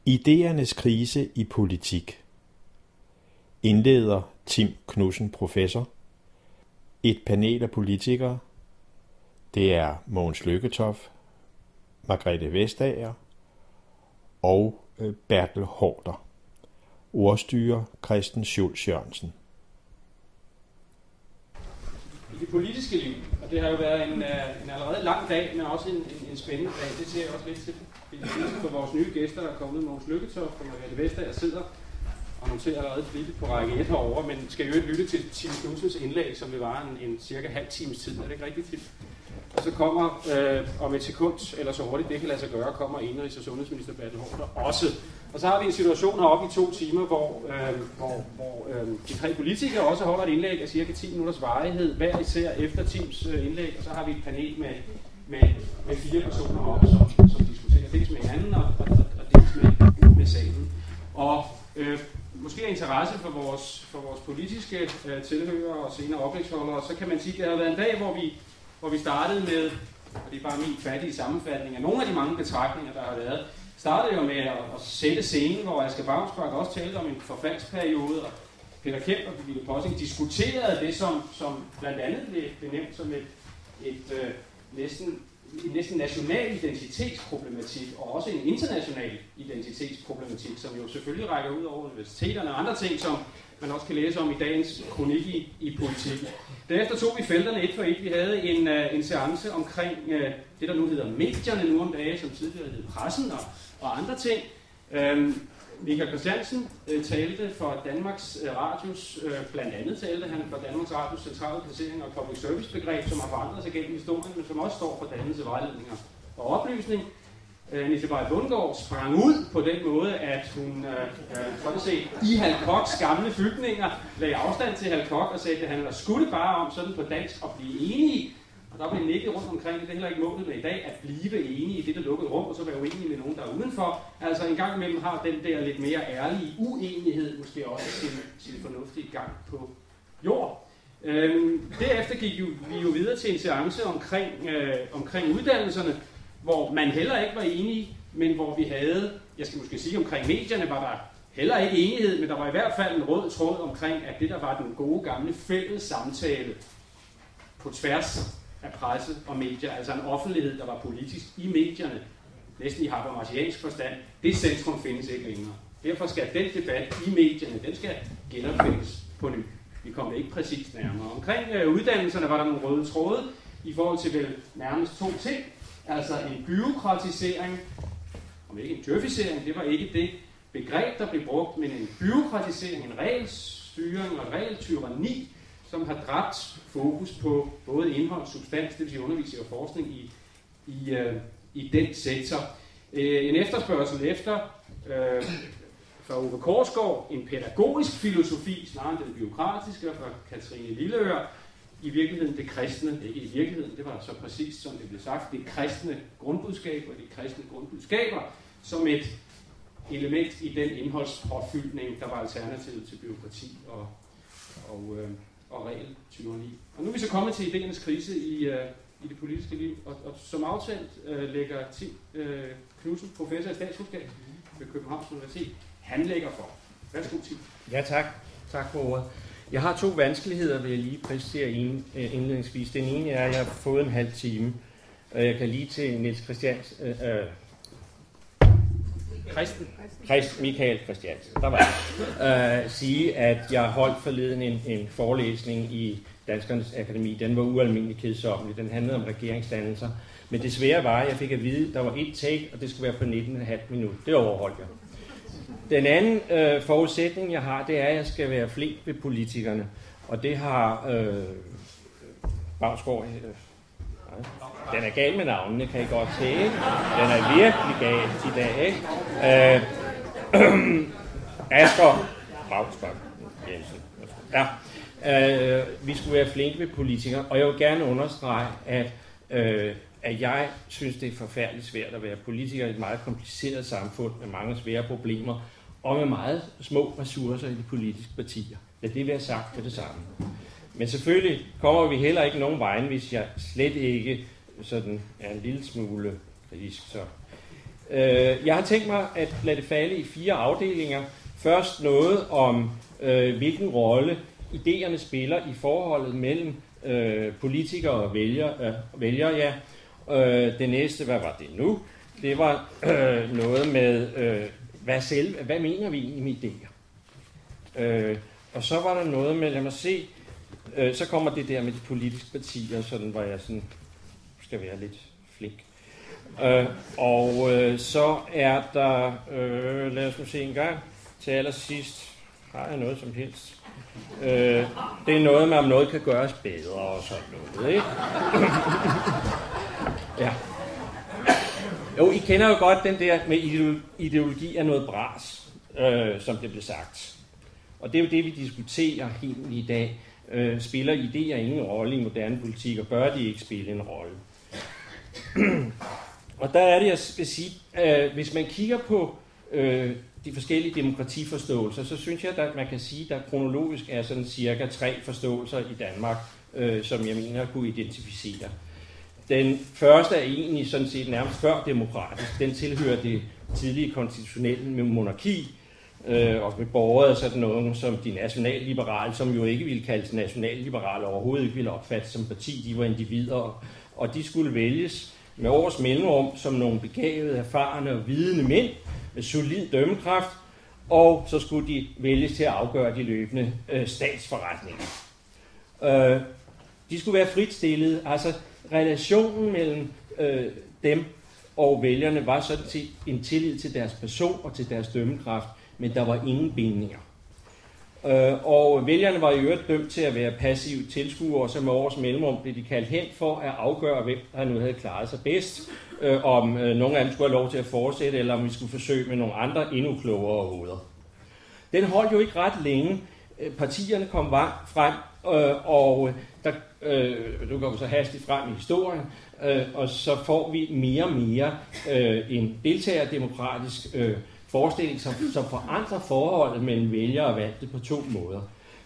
Ideernes krise i politik. Indleder Tim Knudsen, professor. Et panel af politikere. Det er Mogens Lykketoft, Margrethe Vestager og Bertel Haarder. Ordstyrer Christen Schultz Jørgensen. I det politiske liv, og det har jo været en allerede lang dag, men også en spændende dag. Det ser jeg også lidt til for vores nye gæster, der er kommet. Mogens Lykketoft og Margrethe Vestager sidder og noterer allerede flittigt på række 1 herovre, men skal jo ikke lytte til Tim Knudsens indlæg, som vil vare en cirka halv times tid. Er det ikke rigtigt, Tim? Og så kommer om et sekund, eller så hurtigt det kan lade sig gøre, kommer Indenrigs- og Sundhedsminister Bertel Haarder også. Og så har vi en situation heroppe i 2 timer, hvor de 3 politikere også holder et indlæg af cirka 10 minutters varighed, hver især efter Tims indlæg, og så har vi et panel med 4 personer heroppe, som diskuterer dels med hinanden og dels med salen. Og måske af interesse for vores politiske tilhørere og senere oplægsholdere, så kan man sige, at det har været en dag, hvor vi startede med, og det er bare min fattige sammenfatning af nogle af de mange betragtninger, der har været, startede jo med at sætte scenen, hvor Asger Baunsbak også talte om en forfaldsperiode, og Peter Kemp og Birgitte Possing diskuterede det, som blandt andet blev nævnt som et næsten national identitetsproblematik, og også en international identitetsproblematik, som jo selvfølgelig rækker ud over universiteterne og andre ting, som man også kan læse om i dagens kronik i politik. Derefter tog vi felterne 1 for 1. Vi havde en seance omkring det, der nu hedder medierne nu om dagen, som tidligere hed pressen og andre ting. Michael Christiansen talte for Danmarks Radios, blandt andet talte han for Danmarks Radios centrale placering og public service begreb, som har forandret sig gennem historien, men som også står for dannelse, vejledninger og oplysning. Nicolai Bundgaard sprang ud på den måde, at hun sådan set i Hal Kochs gamle bygninger lagde afstand til Hal Koch og sagde, at han skulle bare om sådan på dansk at blive enige. Og der blev nikket rundt omkring, det er heller ikke målet med i dag, at blive enige i det, der lukkede rum, og så være uenige med nogen, der er udenfor. Altså en gang imellem har den der lidt mere ærlige uenighed måske også sin fornuftige gang på jord. Derefter gik vi jo videre til en seance omkring uddannelserne, hvor man heller ikke var enige, men hvor vi havde, jeg skal måske sige omkring medierne, var der heller ikke enighed, men der var i hvert fald en rød tråd omkring, at det der var den gode gamle fælles samtale på tværs af presse og medier, altså en offentlighed, der var politisk i medierne, næsten i habermasiansk forstand, det centrum findes ikke længere. Derfor skal den debat i medierne, den skal genopfindes på ny. Vi kommer ikke præcis nærmere. Omkring uddannelserne var der nogle røde tråde i forhold til vel nærmest 2 ting. Altså en byråkratisering, om ikke en djøfisering, det var ikke det begreb, der blev brugt, men en byråkratisering, en regelstyring og regeltyranni, som har dræbt fokus på både indhold, substans, det vil sige undervisning og forskning i den sektor. En efterspørgsel efter fra Ove Korsgaard, en pædagogisk filosofi, snarere end den byråkratiske, fra Katrine Lilleør, i virkeligheden det kristne, ikke i virkeligheden, det var så præcist som det blev sagt, det kristne grundbudskab og de kristne grundbudskaber som et element i den indholdspåfyldning, der var alternativet til byråkrati og regeltyranni. Og nu er vi så kommet til idéernes krise i det politiske liv, og som aftalt lægger Tim Knudsen, professor i statskundskab ved Københavns Universitet, han lægger for. Værsgo, Tim. Ja, tak. Tak for ordet. Jeg har 2 vanskeligheder, vil jeg lige præcisere indledningsvis. Den ene er, at jeg har fået en halv time. Jeg kan lige til Niels Michael Christiansen, der var sige, at jeg holdt forleden en forelæsning i Danskernes Akademi. Den var ualmindelig kedsommelig. Den handlede om regeringsdannelser. Men det svære var, at jeg fik at vide, at der var 1 take, og det skulle være på 19,5 minutter. Det overholdt jeg. Den anden forudsætning, jeg har, det er, at jeg skal være flink ved politikerne. Og det har Baunsgaard... den er gal med navnene, kan I godt se. Den er virkelig gal i dag, ikke? Asger Baunsgaard Jensen. Ja. Vi skulle være flinke ved politikere, og jeg vil gerne understrege, at jeg synes, det er forfærdeligt svært at være politiker i et meget kompliceret samfund med mange svære problemer, og med meget små ressourcer i de politiske partier. Lad det være sagt for det samme. Men selvfølgelig kommer vi heller ikke nogen vejen, hvis jeg slet ikke sådan er en lille smule kritisk. Så Jeg har tænkt mig at lade det falde i 4 afdelinger. Først noget om, hvilken rolle idéerne spiller i forholdet mellem politikere og vælgere, ja. Det næste, hvad var det nu? Det var noget med, hvad mener vi egentlig med idéer? Og så var der noget med, lad mig se, så kommer det der med de politiske partier, sådan hvor jeg sådan skal være lidt flink. Så er der, lad os nu se en gang, til allersidst, har jeg noget som helst? Det er noget med, om noget kan gøres bedre og sådan noget, ikke? Ja. Jo, I kender jo godt den der med ideologi er noget bras, som det blev sagt. Og det er jo det, vi diskuterer helt i dag. Spiller idéer ingen rolle i moderne politik, og bør de ikke spille en rolle? Og der er det, jeg vil sige, hvis man kigger på de forskellige demokratiforståelser, så synes jeg, at man kan sige, at der kronologisk er sådan cirka 3 forståelser i Danmark, som jeg mener at kunne identificere. Den første er egentlig sådan set nærmest før demokratisk. Den tilhører det tidlige konstitutionelle monarki, og med borgere sådan noget som de nationalliberale, som jo ikke ville kaldes nationalliberale, overhovedet ikke ville opfattes som parti. De var individer, og de skulle vælges med års mellemrum som nogle begavede, erfarne og vidende mænd med solid dømmekraft, og så skulle de vælges til at afgøre de løbende statsforretninger. De skulle være fritstillede, altså relationen mellem dem og vælgerne var sådan set en tillid til deres person og til deres dømmekraft, men der var ingen bindinger. Og vælgerne var i øvrigt dømt til at være passive tilskuere, og så med års mellemrum blev de kaldt hen for at afgøre, hvem der nu havde klaret sig bedst, om nogle af dem skulle have lov til at fortsætte, eller om vi skulle forsøge med nogle andre endnu klogere hoveder. Den holdt jo ikke ret længe. Partierne kom frem, og der, nu går vi så hastigt frem i historien, og så får vi mere og mere en deltagerdemokratisk forestilling, som forandrer forholdet mellem vælgere og valgte på 2 måder.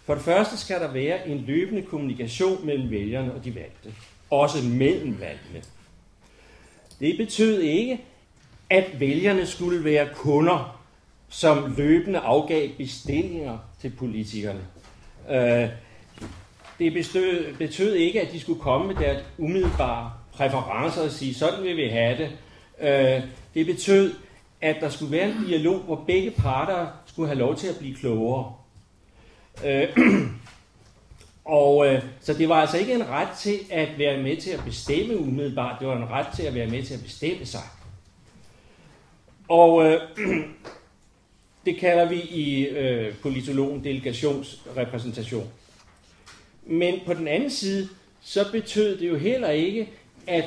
For det første skal der være en løbende kommunikation mellem vælgerne og de valgte. Også mellem valgene. Det betød ikke, at vælgerne skulle være kunder, som løbende afgav bestillinger til politikerne. Det betød ikke, at de skulle komme med deres umiddelbare præferencer og sige, sådan vil vi have det. Det betød, at der skulle være en dialog, hvor begge parter skulle have lov til at blive klogere. Så det var altså ikke en ret til at være med til at bestemme umiddelbart, det var en ret til at være med til at bestemme sig. Og det kalder vi i politologen delegationsrepræsentation. Men på den anden side, så betød det jo heller ikke, at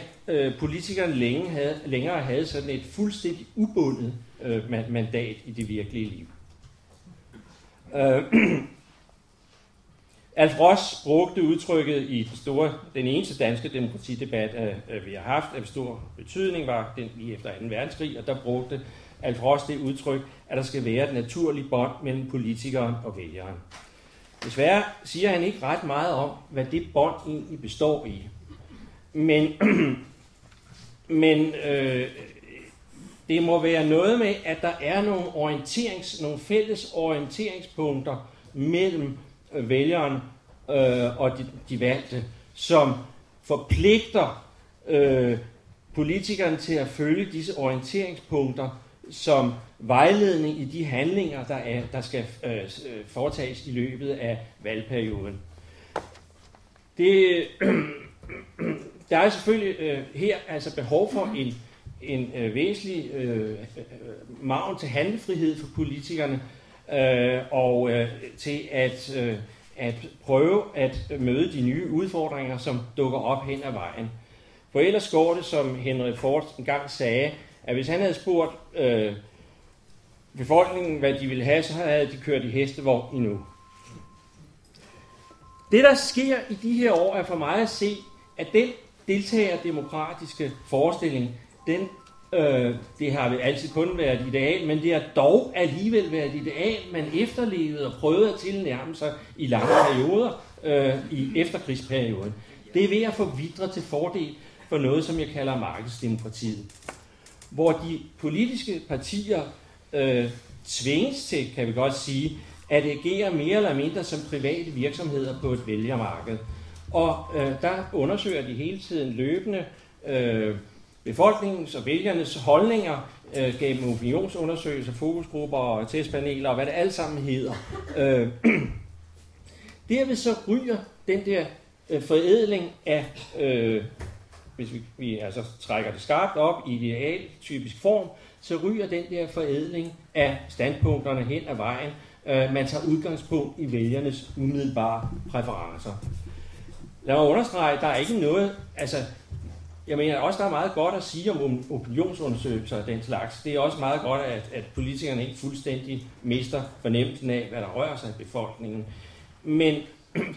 politikerne længere havde sådan et fuldstændig ubundet mandat i det virkelige liv. Alf Ross brugte udtrykket i den eneste danske demokratidebat, vi har haft, af stor betydning, var den lige efter 2. verdenskrig, og der brugte Alf Ross det udtryk, at der skal være et naturligt bånd mellem politikeren og vælgeren. Desværre siger han ikke ret meget om, hvad det bånd egentlig består i. Men det må være noget med, at der er nogle fælles orienteringspunkter mellem vælgeren og de valgte, som forpligter politikerne til at følge disse orienteringspunkter som vejledning i de handlinger, der skal foretages i løbet af valgperioden. Der er selvfølgelig her altså behov for en væsentlig margen til handlefrihed for politikerne og til at prøve at møde de nye udfordringer, som dukker op hen ad vejen. For ellers går det, som Henry Ford engang sagde, at hvis han havde spurgt befolkningen, hvad de ville have, så havde de kørt i hestevogn endnu. Det, der sker i de her år, er for mig at se, at den deltagerdemokratiske forestilling, det har vel altid kun været et ideal, men det har dog alligevel været et ideal, man efterlevede og prøvede at tilnærme sig i lange perioder i efterkrigsperioden. Det er ved at forvidre til fordel for noget, som jeg kalder markedsdemokratiet. hvor de politiske partier tvinges til, kan vi godt sige, at agere mere eller mindre som private virksomheder på et vælgermarked. Og der undersøger de hele tiden løbende befolkningens og vælgernes holdninger gennem opinionsundersøgelser, fokusgrupper og testpaneler og hvad det alt sammen hedder. Derved så ryger den der forædling af, hvis vi altså trækker det skarpt op i idealtypisk form, så ryger den der forædling af standpunkterne hen ad vejen. Man tager udgangspunkt i vælgernes umiddelbare præferencer. Lad mig understrege, der er ikke noget, altså jeg mener også, der er meget godt at sige om opinionsundersøgelser og den slags. Det er også meget godt, at politikerne ikke fuldstændig mister fornemmelsen af, hvad der rører sig i befolkningen. Men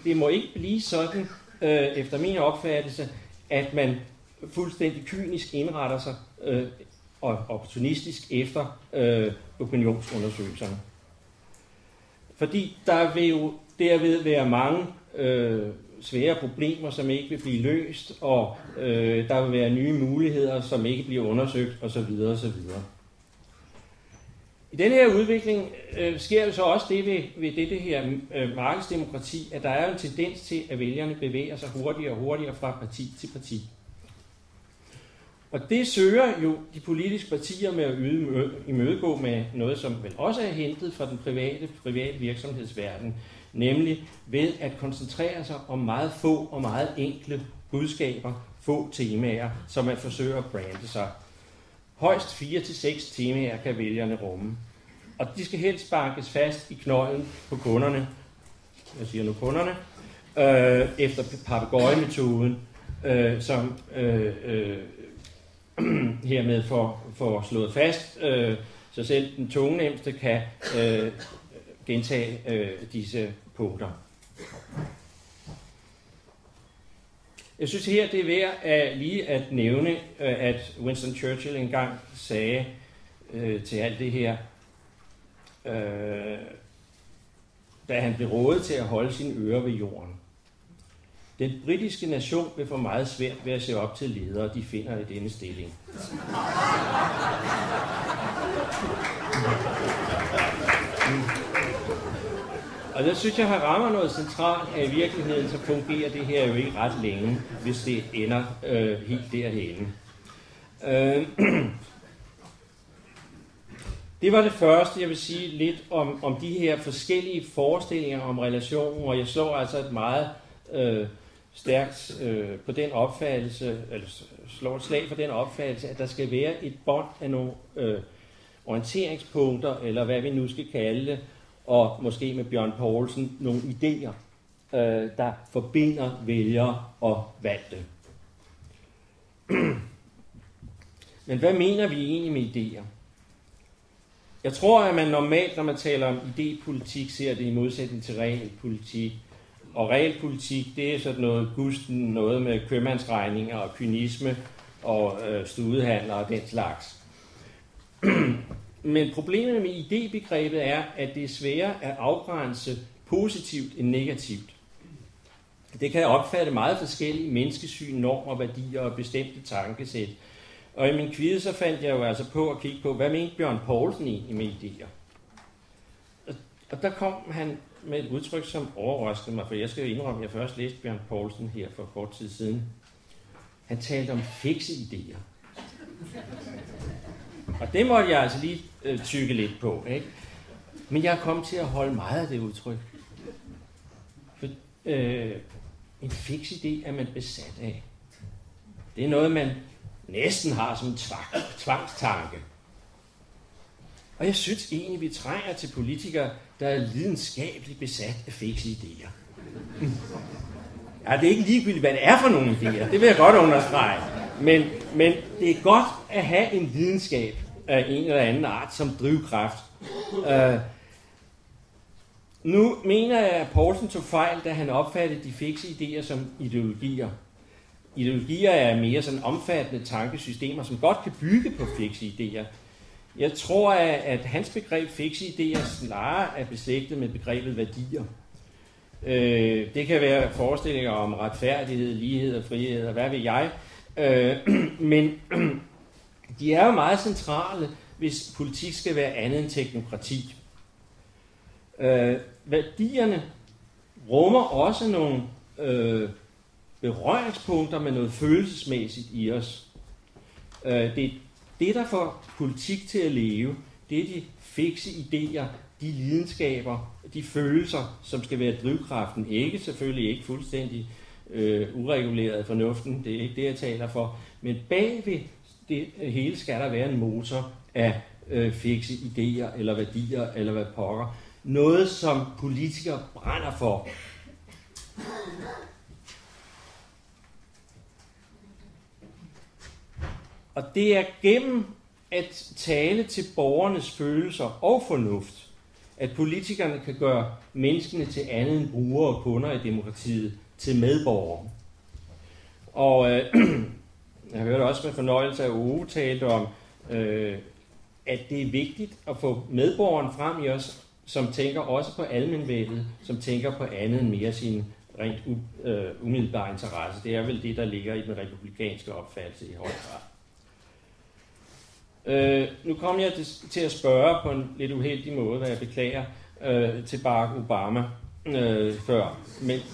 det må ikke blive sådan, efter min opfattelse, at man fuldstændig kynisk indretter sig og opportunistisk efter opinionsundersøgelserne. Fordi der vil jo derved være mange svære problemer, som ikke vil blive løst, og der vil være nye muligheder, som ikke bliver undersøgt, osv. osv. I den her udvikling sker jo så også det ved det her markedsdemokrati, at der er en tendens til, at vælgerne bevæger sig hurtigere og hurtigere fra parti til parti. Og det søger jo de politiske partier med at imødegå med noget, som vel også er hentet fra den private virksomhedsverden, nemlig ved at koncentrere sig om meget få og meget enkle budskaber, få temaer, som man forsøger at brande sig. Højst 4-6 temaer kan vælgerne rumme. Og de skal helst bankes fast i knolden på kunderne, jeg siger nu kunderne, efter papegøjemetoden, som hermed får slået fast, så selv den tungenemmeste kan gentage disse punkter. Jeg synes her, det er værd at lige at nævne, at Winston Churchill engang sagde til alt det her, da han blev rådet til at holde sine ører ved jorden. Den britiske nation vil få meget svært ved at se op til ledere, de finder i denne stilling. Og der synes jeg, han rammer noget centralt, at i virkeligheden så fungerer det her jo ikke ret længe, hvis det ender helt derhenne. Det var det første, jeg vil sige lidt om de her forskellige forestillinger om relationen, og jeg slår altså et meget stærkt på den opfattelse, eller slår et slag for den opfattelse, at der skal være et bånd af nogle orienteringspunkter, eller hvad vi nu skal kalde det, og måske med Bjørn Poulsen nogle idéer, der forbinder vælgere og valgte. Men hvad mener vi egentlig med idéer? Jeg tror, at man normalt, når man taler om idépolitik, ser det i modsætning til realpolitik. Og realpolitik, det er sådan noget gusten, noget med købmandsregninger og kynisme og studehandler og den slags. Men problemet med idébegrebet er, at det er sværere at afgrænse positivt end negativt. Det kan opfatte meget forskellige menneskesyn, normer, værdier og bestemte tankesæt. Og i min quiz så fandt jeg jo altså på at kigge på, hvad mente Bjørn Poulsen egentlig med idéer? Og der kom han med et udtryk, som overraskede mig, for jeg skal jo indrømme, at jeg først læste Bjørn Poulsen her for kort tid siden. Han talte om fikse idéer. Og det måtte jeg altså lige tykke lidt på, ikke? Men jeg er kommet til at holde meget af det udtryk. For en fiks idé er man besat af. Det er noget, man næsten har som en tvangstanke. Og jeg synes egentlig, vi trænger til politikere, der er lidenskabeligt besat af fikse idéer. Ja, det er ikke ligegyldigt, hvad det er for nogle idéer. Det vil jeg godt understrege. Men det er godt at have en lidenskab af en eller anden art som drivkraft. Nu mener jeg, at Poulsen tog fejl, da han opfattede de fikse idéer som ideologier. Ideologier er mere sådan omfattende tankesystemer, som godt kan bygge på fikse idéer. Jeg tror, at hans begreb fikse idéer snarere er beslægtet med begrebet værdier. Det kan være forestillinger om retfærdighed, lighed og frihed, og hvad ved jeg. Men de er jo meget centrale, hvis politik skal være andet end teknokrati. Værdierne rummer også nogle berøringspunkter med noget følelsesmæssigt i os. Det, der får politik til at leve, det er de fikse idéer, de lidenskaber, de følelser, som skal være drivkraften. Selvfølgelig ikke fuldstændig ureguleret fornuften, det er ikke det, jeg taler for. Men bagved det hele skal der være en motor af fikse idéer eller værdier eller hvad pokker. Noget, som politikere brænder for. Og det er gennem at tale til borgernes følelser og fornuft, at politikerne kan gøre menneskene til andet end brugere og kunder i demokratiet, til medborgere. Og jeg hørte også med fornøjelse, at Ove talte om, at det er vigtigt at få medborgeren frem i os, som tænker også på almenvældet, som tænker på andet end mere sin rent umiddelbare interesse. Det er vel det, der ligger i den republikanske opfattelse i høj grad. Nu kom jeg til at spørge på en lidt uheldig måde, hvad jeg beklager, til Barack Obama før.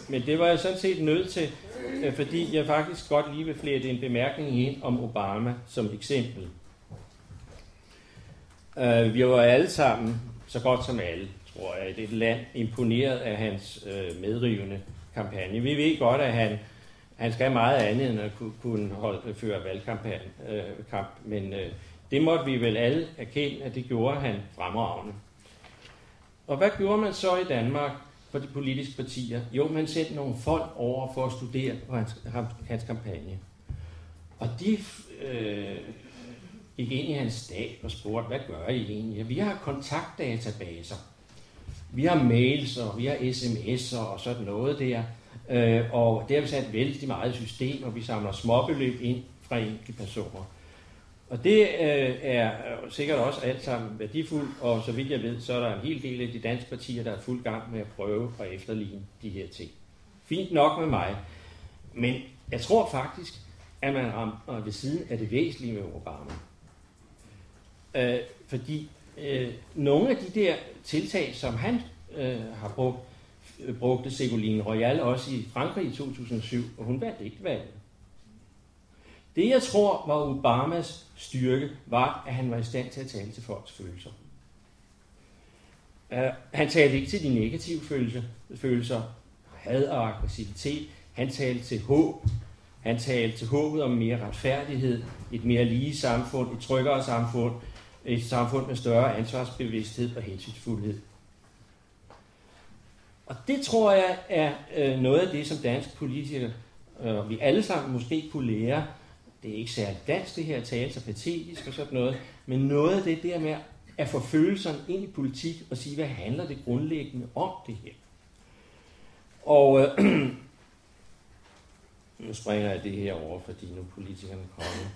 Men det var jeg sådan set nødt til, fordi jeg faktisk godt lige vil flette en bemærkning ind om Obama som eksempel. Vi var alle sammen, så godt som alle, tror jeg, i det land imponeret af hans medrivende kampagne. Vi ved godt, at han skal meget andet end at kunne føre valgkamp, men det måtte vi vel alle erkende, at det gjorde han fremragende. Og hvad gjorde man så i Danmark for de politiske partier? Jo, man sendte nogle folk over for at studere på hans kampagne. Og de gik ind i hans stab og spurgte, hvad gør I egentlig? Ja, vi har kontaktdatabaser. Vi har mails, og vi har sms'er og sådan noget der. Og det har vi sat vældig meget i system, og vi samler småbeløb ind fra enkelte personer. Og det er sikkert også alt sammen værdifuldt, og så vidt jeg ved, så er der en hel del af de danske partier, der er fuld gang med at prøve at efterligne de her ting. Fint nok med mig, men jeg tror faktisk, at man rammer ved siden af det væsentlige med Obama. Fordi nogle af de der tiltag, som han har brugte Ségolène Royal også i Frankrig i 2007, og hun vandt ikke valget. Det, jeg tror, var Obamas styrke, var, at han var i stand til at tale til folks følelser. Han talte ikke til de negative følelser, had og aggressivitet. Han talte til håb. Han talte til håbet om mere retfærdighed, et mere lige samfund, et tryggere samfund, et samfund med større ansvarsbevidsthed og hensynsfuldhed. Og det tror jeg er noget af det, som danske politikere, vi alle sammen måske kunne lære. Det er ikke særlig dansk, det her at tale så patetisk og sådan noget, men noget af det der med at få følelserne ind i politik og sige, hvad handler det grundlæggende om det her. Og nu springer jeg det her over, fordi nu politikerne kommer.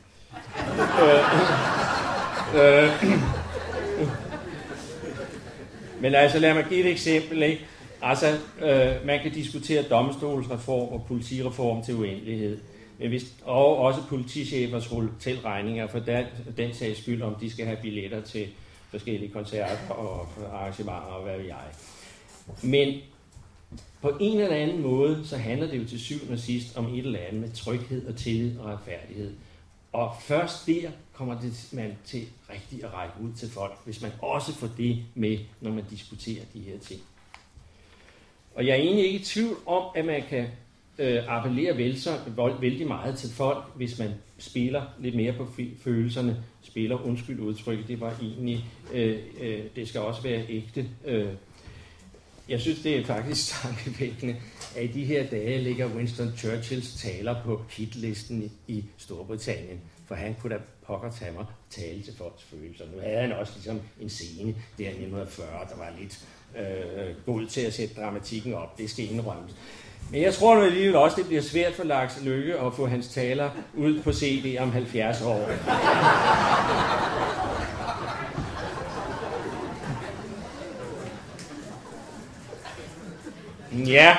Men altså lad mig give et eksempel, ikke? Altså, man kan diskutere domstolsreform og politireform til uendelighed. Og også politichefers hotelregninger for den sags skyld, om de skal have billetter til forskellige koncerter og arrangementer og hvad ved jeg. Men på en eller anden måde, så handler det jo til syvende og sidst om et eller andet med tryghed og tillid og retfærdighed. Og først der kommer man til rigtigt at række ud til folk, hvis man også får det med, når man diskuterer de her ting. Og jeg er egentlig ikke i tvivl om, at man kan appellere vældig meget til folk, hvis man spiller lidt mere på følelserne, spiller undskyld udtrykket, det var egentlig, det skal også være ægte. Jeg synes, det er faktisk tankevækkende, at i de her dage ligger Winston Churchills taler på hitlisten i Storbritannien, for han kunne da pokker tage mig tale til folks følelser. Nu havde han også ligesom en scene der i 1940, der var lidt god til at sætte dramatikken op, det skal indrømmes. Men jeg tror nu alligevel også, det bliver svært for Lars Løkke at få hans taler ud på CD om 70 år. Ja.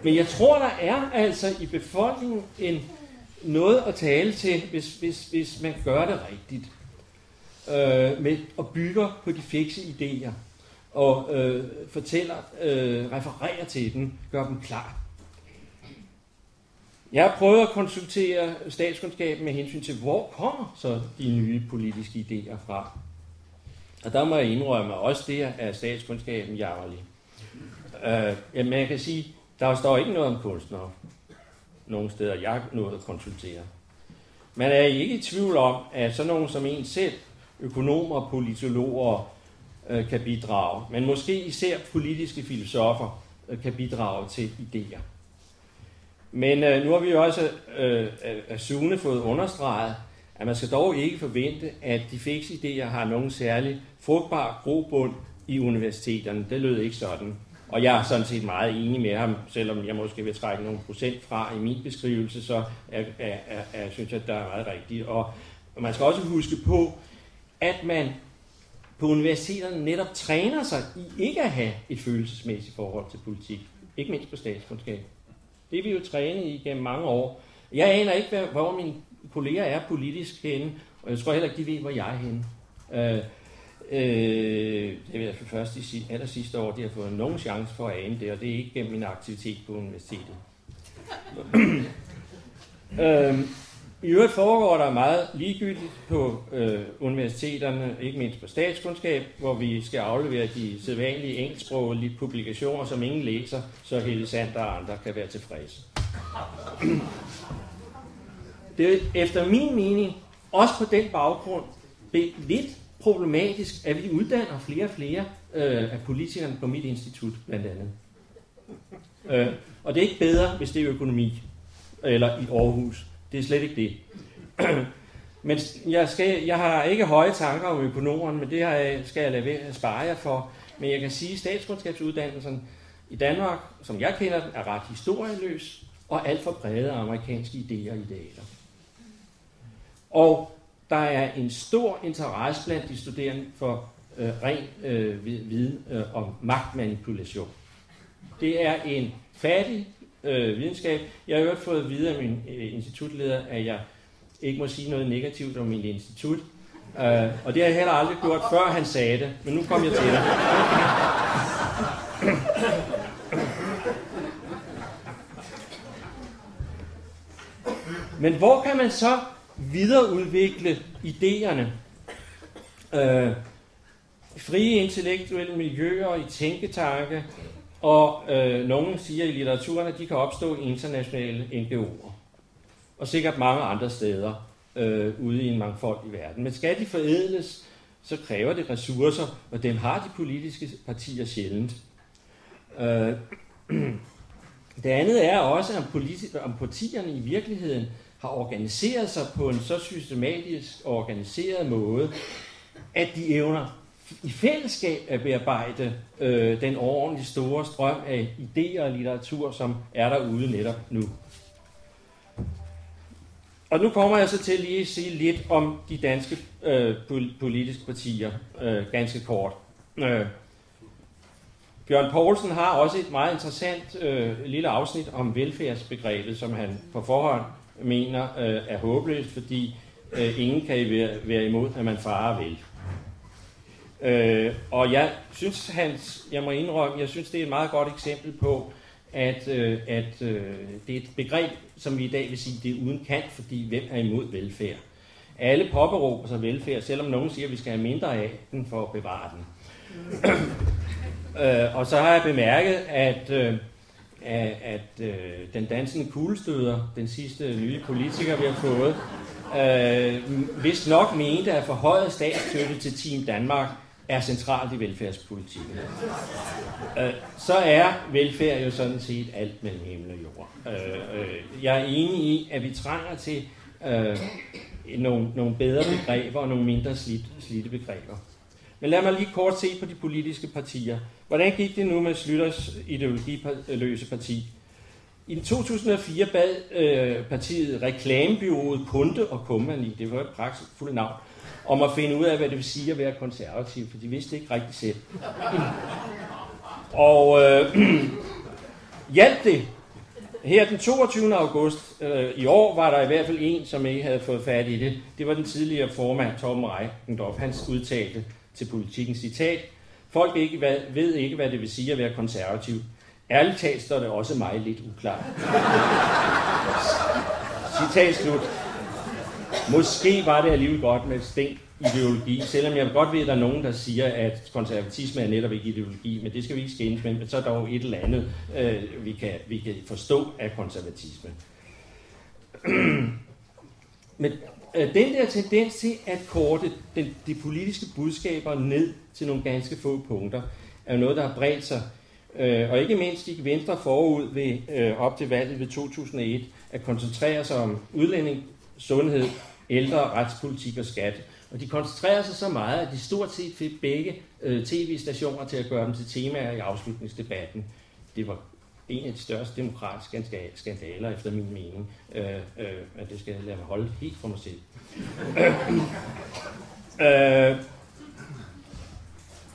Men jeg tror, der er altså i befolkningen noget at tale til, hvis man gør det rigtigt. Og bygger på de fikse idéer. Og refererer til dem, gør dem klar. Jeg har prøvet at konsultere statskundskaben med hensyn til, hvor kommer så de nye politiske idéer fra. Og der må jeg indrømme, også det er statskundskaben jammerlig. Man kan sige, der står ikke noget om kunstnere nogle steder, jeg har nået at konsultere. Man er ikke i tvivl om, at sådan nogen som en selv, økonomer og politologer, kan bidrage, men måske især politiske filosofer kan bidrage til idéer. Men nu har vi jo også af Sune fået understreget, at man skal dog ikke forvente, at de fikse idéer har nogen særlig frugtbar grobund i universiteterne. Det lød ikke sådan. Og jeg er sådan set meget enig med ham, selvom jeg måske vil trække nogle procent fra i min beskrivelse, så synes jeg, at der er meget rigtigt. Og man skal også huske på, at man på universiteterne netop træner sig i ikke at have et følelsesmæssigt forhold til politik. Ikke mindst på statskundskab. Det er vi jo trænet i gennem mange år. Jeg aner ikke, hvor mine kolleger er politisk henne, og jeg tror heller ikke, de ved, hvor jeg er henne. Det vil jeg for først i allersidste år, de har fået nogen chance for at ane det, og det er ikke gennem min aktivitet på universitetet. I øvrigt foregår der meget ligegyldigt på universiteterne, ikke mindst på statskundskab, hvor vi skal aflevere de sædvanlige engelsksproglige publikationer, som ingen læser, så Helle Sander og andre kan være tilfredse. Det er efter min mening, også på den baggrund, lidt problematisk, at vi uddanner flere og flere af politikerne på mit institut, blandt andet. Og det er ikke bedre, hvis det er økonomi, eller i Aarhus. Det er slet ikke det. Men jeg har ikke høje tanker om økonomerne, men det skal jeg lade være at spare jer for. Men jeg kan sige, at statskundskabsuddannelsen i Danmark, som jeg kender den, er ret historieløs og alt for præget af amerikanske idéer og idealer. Og der er en stor interesse blandt de studerende for ren viden om magtmanipulation. Det er en fattig videnskab. Jeg har jo fået at vide af min institutleder, at jeg ikke må sige noget negativt om min institut. Og det har jeg heller aldrig gjort, før han sagde det. Men nu kom jeg til det. Men hvor kan man så videreudvikle idéerne? Frie intellektuelle miljøer i tænketanke, og nogen siger i litteraturen, at de kan opstå i internationale NGO'er. Og sikkert mange andre steder ude i en mangfoldig verden. Men skal de forædles, så kræver det ressourcer, og dem har de politiske partier sjældent. Det andet er også, om partierne i virkeligheden har organiseret sig på en så systematisk og organiseret måde, at de evner i fællesskab at bearbejde den ordentligt store strøm af idéer og litteratur, som er derude netop nu. Og nu kommer jeg så til lige at sige lidt om de danske politiske partier, ganske kort. Bjørn Poulsen har også et meget interessant lille afsnit om velfærdsbegrebet, som han på forhånd mener er håbløst, fordi ingen kan være imod, at man farer vel. Og jeg synes, jeg må indrømme, jeg synes, det er et meget godt eksempel på, at det er et begreb, som vi i dag vil sige, det er uden kant, fordi hvem er imod velfærd? Alle påberåber sig velfærd, selvom nogen siger, at vi skal have mindre af den for at bevare den. Og så har jeg bemærket, at den dansende kuglestøder, den sidste nye politiker, vi har fået, vist nok mente, at forhøjet statsstøtte til Team Danmark er centralt i velfærdspolitikken. Så er velfærd jo sådan set alt mellem himmel og jord. Jeg er enig i, at vi trænger til nogle bedre begreber og nogle mindre slidte begreber. Men lad mig lige kort se på de politiske partier. Hvordan gik det nu med Schlüters ideologiløse parti? I 2004 bad partiet reklamebureauet Punde og Company, det var et pragtfuldt navn, om at finde ud af, hvad det vil sige at være konservativ, for de vidste ikke rigtig selv. Og hjalp det? Her den 22. august i år var der i hvert fald en, som ikke havde fået fat i det. Det var den tidligere formand Torben Reichendorff. Han udtalte til Politikken, citat: "Folk ved ikke, hvad det vil sige at være konservativ. Ærligt talt står det også mig lidt uklart." Citat slut. Måske var det alligevel godt med stænk ideologi, selvom jeg godt ved, at der er nogen, der siger, at konservatisme er netop ikke ideologi, men det skal vi ikke skændes med, men så er der jo et eller andet, vi kan forstå af konservatisme. Men den der tendens til at korte de politiske budskaber ned til nogle ganske få punkter, er jo noget, der har bredt sig. Og ikke mindst gik Venstre forud ved, op til valget ved 2001, at koncentrere sig om udlænding, sundhed, ældre, retspolitik og skat. Og de koncentrerede sig så meget, at de stort set fik begge tv-stationer til at gøre dem til temaer i afslutningsdebatten. Det var en af de største demokratiske skandaler, efter min mening. Men det skal jeg lade mig holde helt for mig selv.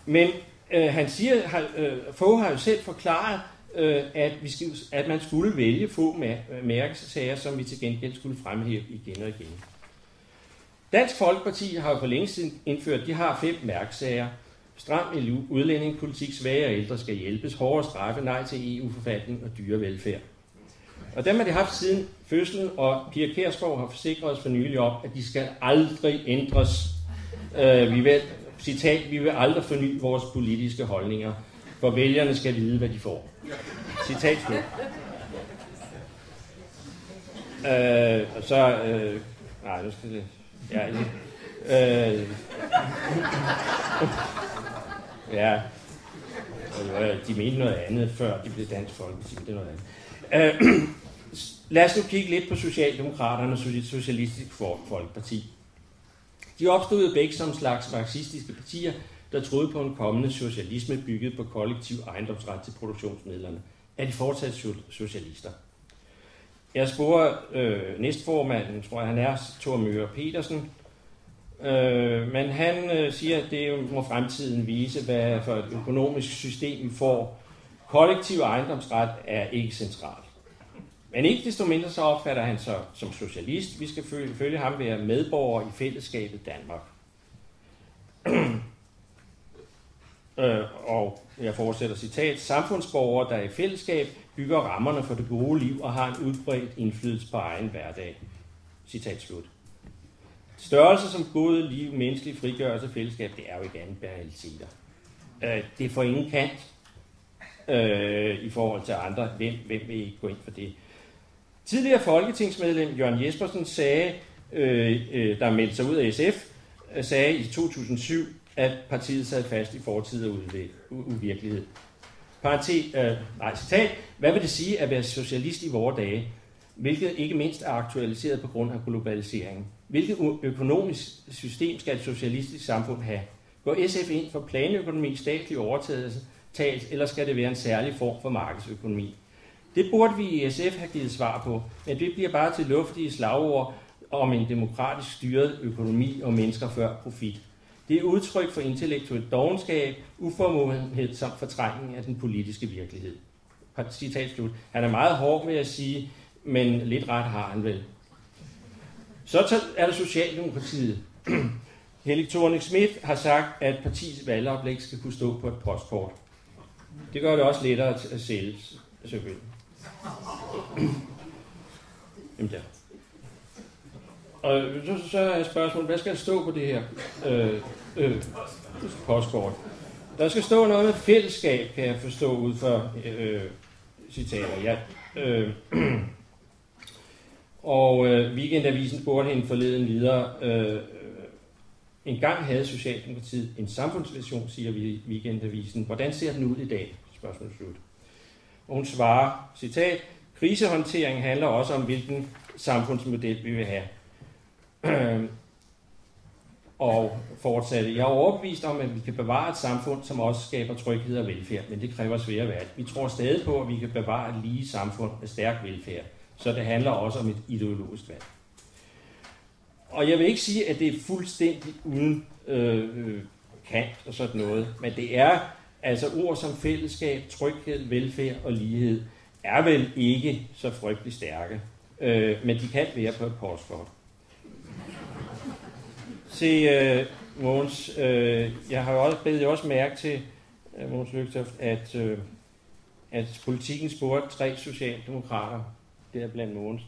Men han siger, Fogh har jo selv forklaret, at man skulle vælge få mærkesager, som vi til gengæld skulle fremhæve igen og igen. Dansk Folkeparti har jo for længe siden indført, de har 5 mærkesager. Stram udlændingepolitik, svage og ældre skal hjælpes, hårdere straffe, nej til EU-forfatning og dyrevelfærd. Og dem har de haft siden fødslen, og Pia Kjærsgaard har forsikret os for nylig om, at de skal aldrig ændres. Vi vil aldrig forny vores politiske holdninger, for vælgerne skal vide, hvad de får. Citat slut. Nej, nu skal det... Ja, de mente noget andet, før de blev Dansk Folkeparti, det er noget andet. Lad os nu kigge lidt på Socialdemokraterne og Socialistisk Folkeparti. De opstod begge som slags marxistiske partier, der troede på en kommende socialisme bygget på kollektiv ejendomsret til produktionsmidlerne. Er de fortsat socialister? Jeg spurgte næstformanden, tror jeg han er, Thor Møger Petersen, men han siger, at det må fremtiden vise, hvad for et økonomisk system vi får. Kollektiv ejendomsret er ikke centralt. Men ikke desto mindre så opfatter han sig som socialist. Vi skal følge ham være medborger i fællesskabet Danmark. Og jeg fortsætter citat: "Samfundsborgere, der i fællesskab bygger rammerne for det gode liv og har en udbredt indflydelse på egen hverdag." Citat slut. Størrelse som gode liv, menneskelig frigørelse og fællesskab, det er jo ikke andet banaliteter. Det får ingen kant i forhold til andre. Hvem vil ikke gå ind for det? Tidligere folketingsmedlem Jørgen Jespersen sagde, der meldte sig ud af SF, sagde i 2007, at partiet sad fast i fortid og uvirkelighed. Citat: "Hvad vil det sige at være socialist i vore dage, hvilket ikke mindst er aktualiseret på grund af globaliseringen? Hvilket økonomisk system skal et socialistisk samfund have? Går SF ind for planøkonomi, statslig overtagelse, eller skal det være en særlig form for markedsøkonomi?" Det burde vi i SF have givet svar på, men det bliver bare til luftige slagord om en demokratisk styret økonomi og mennesker før profit. Det er udtryk for intellektuel dovenskab, uformåenhed samt fortrængning af den politiske virkelighed. Citat slut. Han er meget hård, vil jeg sige, men lidt ret har han vel. Så er der Socialdemokratiet. Helle Thorning-Schmidt har sagt, at partiets valgoplæg skal kunne stå på et postkort. Det gør det også lettere at sælge, selvfølgelig. Jamen der. Og så er spørgsmålet, hvad skal der stå på det her postkort? Der skal stå noget med fællesskab, kan jeg forstå ud for citater. Ja. Og Weekendavisen spurgte hende forleden videre. En gang havde Socialdemokratiet en samfundsvision, siger vi Weekendavisen. Hvordan ser den ud i dag? Spørgsmål slut. Og hun svarer, citat: "Krisehåndtering handler også om, hvilken samfundsmodel vi vil have." Og fortsatte: "Jeg er overbevist om, at vi kan bevare et samfund, som også skaber tryghed og velfærd, men det kræver svære valg. Vi tror stadig på, at vi kan bevare et lige samfund med stærk velfærd, så det handler også om et ideologisk valg." Og jeg vil ikke sige, at det er fuldstændig uden kant og sådan noget, men det er altså ord som fællesskab, tryghed, velfærd og lighed er vel ikke så frygtelig stærke, men de kan være på et postkort. Se, Mogens, jeg har også bedt også mærke til, Mogens Lykketoft, at Politikken spurgte 3 socialdemokrater, der blandt Mogens,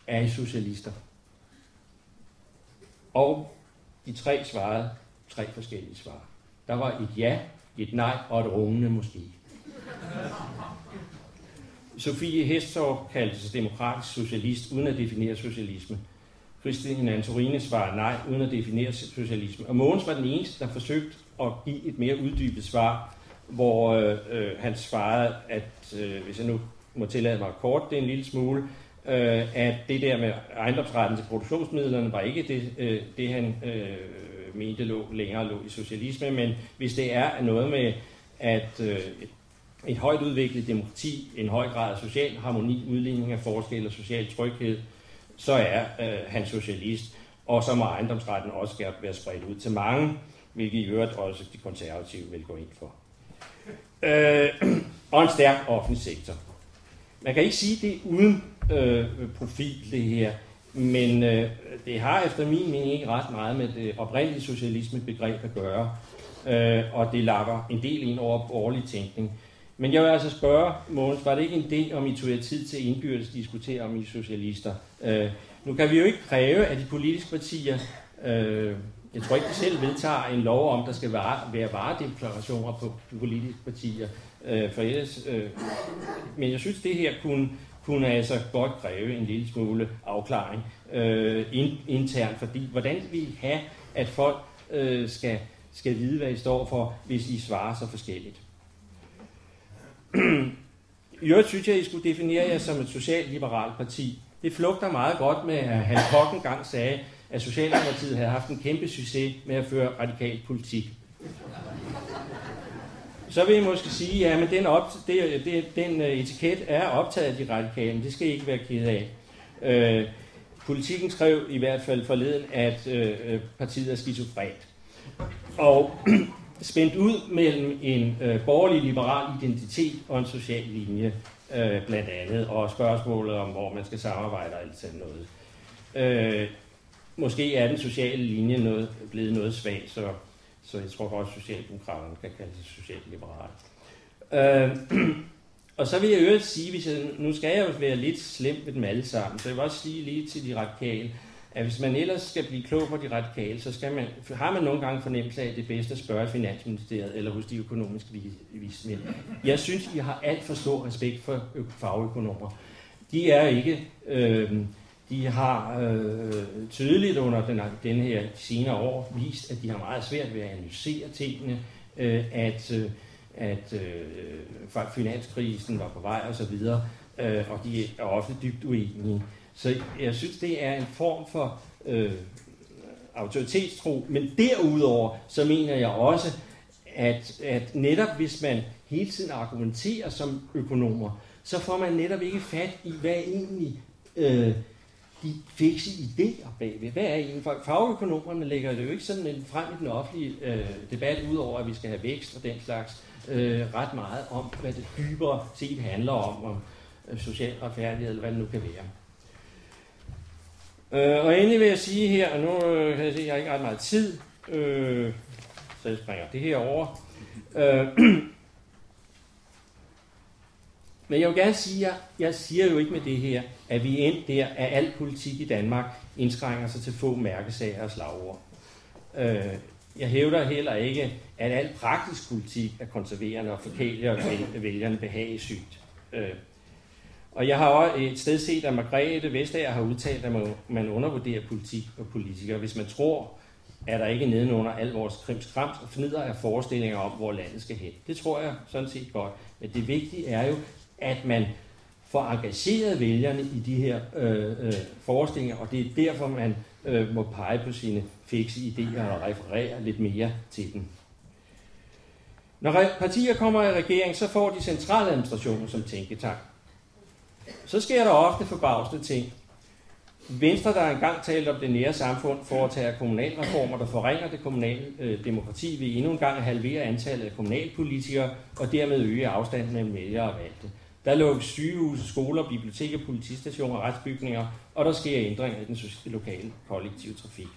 er I socialister? Og de 3 svarede 3 forskellige svar. Der var et ja, et nej og et rungende måske. Sofie Hestorp kaldte sig demokratisk socialist uden at definere socialisme. Christine Antorine svarede nej uden at definere socialisme. Og Mogens var den eneste, der forsøgte at give et mere uddybet svar, hvor han svarede, at hvis jeg nu må tillade mig kort, det er en lille smule, at det der med ejendomsretten til produktionsmidlerne var ikke det han mente længere lå i socialisme, men hvis det er noget med, at et højt udviklet demokrati, en høj grad af social harmoni, udligning af forskel og social tryghed, så er han socialist, og så må ejendomsretten også gerne være spredt ud til mange, hvilket i øvrigt også de konservative vil gå ind for. Og en stærk offentlig sektor. Man kan ikke sige det uden profil, det her, men det har efter min mening ikke ret meget med det oprindelige socialisme-begreb at gøre, og det lapper en del ind over borgerlig tænkning. Men jeg vil altså spørge, Mogens, var det ikke en idé, om I tog jer tid til indbyrdes diskutere, om I socialister? Nu kan vi jo ikke kræve, at de politiske partier, jeg tror ikke, de selv vedtager en lov om, der skal være varedeklarationer på de politiske partier, for ellers, men jeg synes, det her kunne altså godt kræve en lille smule afklaring internt, fordi hvordan vil I have, at folk skal vide, hvad I står for, hvis I svarer så forskelligt? I øvrigt synes jeg, at I skulle definere jer som et socialliberalt parti. Det flugter meget godt med, at Hans Koch engang sagde, at Socialdemokratiet havde haft en kæmpe succes med at føre radikal politik. Så vil I måske sige, ja, men den etiket er optaget af de radikale, det skal I ikke være ked af. Politikken skrev i hvert fald forleden, at partiet er skizofrent. Og spændt ud mellem en borgerlig liberal identitet og en social linje, blandt andet, og spørgsmålet om, hvor man skal samarbejde og alt sådan noget. Måske er den sociale linje blevet noget svag, så jeg tror godt, at Socialdemokraterne kan kalde sig socialliberale. Og så vil jeg øvrigt sige, nu skal jeg jo være lidt slem ved dem alle sammen, så jeg vil også sige lige til de radikale, at hvis man ellers skal blive klog på de radikale, så har man nogle gange fornemmelse af, at det er bedst at spørge i Finansministeriet eller hos de økonomiske vismænd. Jeg synes, I har alt for stor respekt for fagøkonomer. De er ikke... De har tydeligt under den her senere år vist, at de har meget svært ved at analysere tingene, at finanskrisen var på vej osv., og de er ofte dybt uenige. Så jeg synes, det er en form for autoritetstro, men derudover så mener jeg også, at netop hvis man hele tiden argumenterer som økonomer, så får man netop ikke fat i, hvad egentlig de fikse idéer bagved. Hvad er egentlig? Fagøkonomerne lægger det jo ikke sådan frem i den offentlige debat, udover at vi skal have vækst og den slags, ret meget om, hvad det dybere set handler om social retfærdighed, eller hvad det nu kan være. Og endelig vil jeg sige her, og nu kan jeg se, at jeg har ikke ret meget tid, så jeg springer det her over. Men jeg vil gerne sige, at jeg siger jo ikke med det her, at vi endte der, at al politik i Danmark indskrænker sig til få mærkesager og slagord. Jeg hævder heller ikke, at al praktisk politik er konserverende og forkæler og vælgerne behagesygt. Og jeg har også et sted set, at Margrethe Vestager har udtalt, at man undervurderer politik og politikere, hvis man tror, at der ikke nedenunder al vores krimskrams og fnider af forestillinger om, hvor landet skal hen. Det tror jeg sådan set godt. Men det vigtige er jo, at man får engageret vælgerne i de her forestillinger, og det er derfor, man må pege på sine fikse idéer og referere lidt mere til dem. Når partier kommer i regering, så får de centraladministrationen som tænketank. Så sker der ofte forbavsende ting. Venstre, der engang talte om det nære samfund, foretager kommunalreformer, der forringer det kommunale demokrati, vil endnu en gang halvere antallet af kommunalpolitikere og dermed øge afstanden mellem vælgere og valgte. Der lukkes sygehuse, skoler, biblioteker, politistationer, retsbygninger, og der sker ændringer i den lokale kollektive trafik.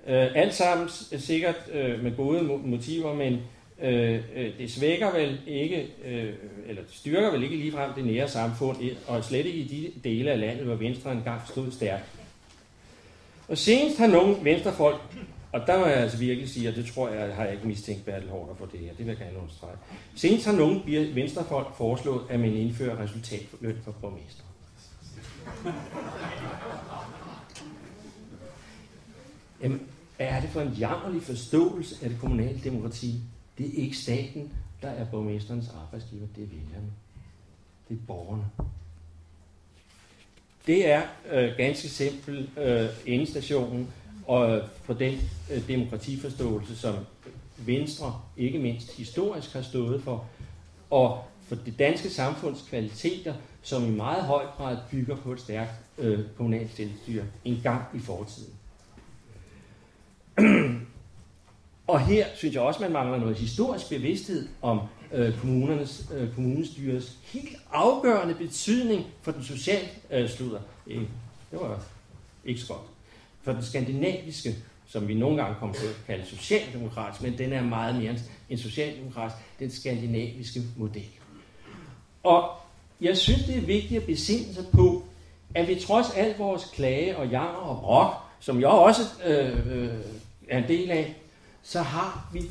Alt sammen sikkert med gode motiver, men det svækker vel ikke, eller styrker vel ikke ligefrem det nære samfund, og slet ikke i de dele af landet, hvor Venstre engang stod stærkt. Og senest har nogle venstrefolk, og der må jeg altså virkelig sige, og det tror jeg, har jeg ikke mistænkt Bertel Haarder for det her, det vil jeg gerne understrege. Senest har nogle venstrefolk foreslået, at man indfører resultatløn for borgmester. Jamen, er det for en jammerlig forståelse af det kommunale demokrati? Det er ikke staten, der er borgmesterens arbejdsgiver, det er vælgerne. Det er borgerne. Det er ganske simpelt endestationen og for den demokratiforståelse, som Venstre ikke mindst historisk har stået for, og for det danske samfunds kvaliteter, som i meget høj grad bygger på et stærkt kommunalt selvstyre en gang i fortiden. Og her synes jeg også, man mangler noget historisk bevidsthed om kommunestyrets helt afgørende betydning for den sociale det var ikke så godt. For den skandinaviske, som vi nogle gange kommer til at kalde socialdemokratisk, men den er meget mere end socialdemokratisk, den skandinaviske model. Og jeg synes, det er vigtigt at besinde sig på, at vi trods alt vores klage og jammer og brok, som jeg også er en del af, så har vi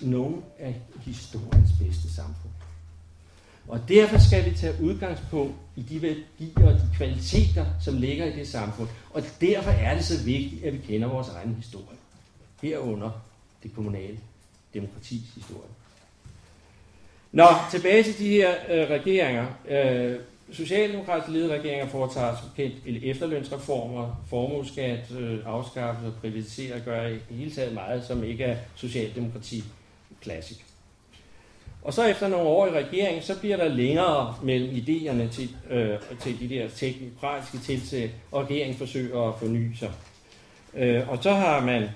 nogle af historiens bedste samfund. Og derfor skal vi tage udgangspunkt i de værdier og de kvaliteter, som ligger i det samfund. Og derfor er det så vigtigt, at vi kender vores egen historie. Herunder det kommunale demokratis historie. Nå, tilbage til de her regeringer. Socialdemokratisk ledede regeringer foretager som kendt efterlønsreformer, formueskat, afskaffelse og privatisere og gøre i hele taget meget, som ikke er socialdemokrati klassik. Og så efter nogle år i regeringen, så bliver der længere mellem idéerne til de der teknokratiske tiltag, og regeringen forsøger at forny sig. Og så har man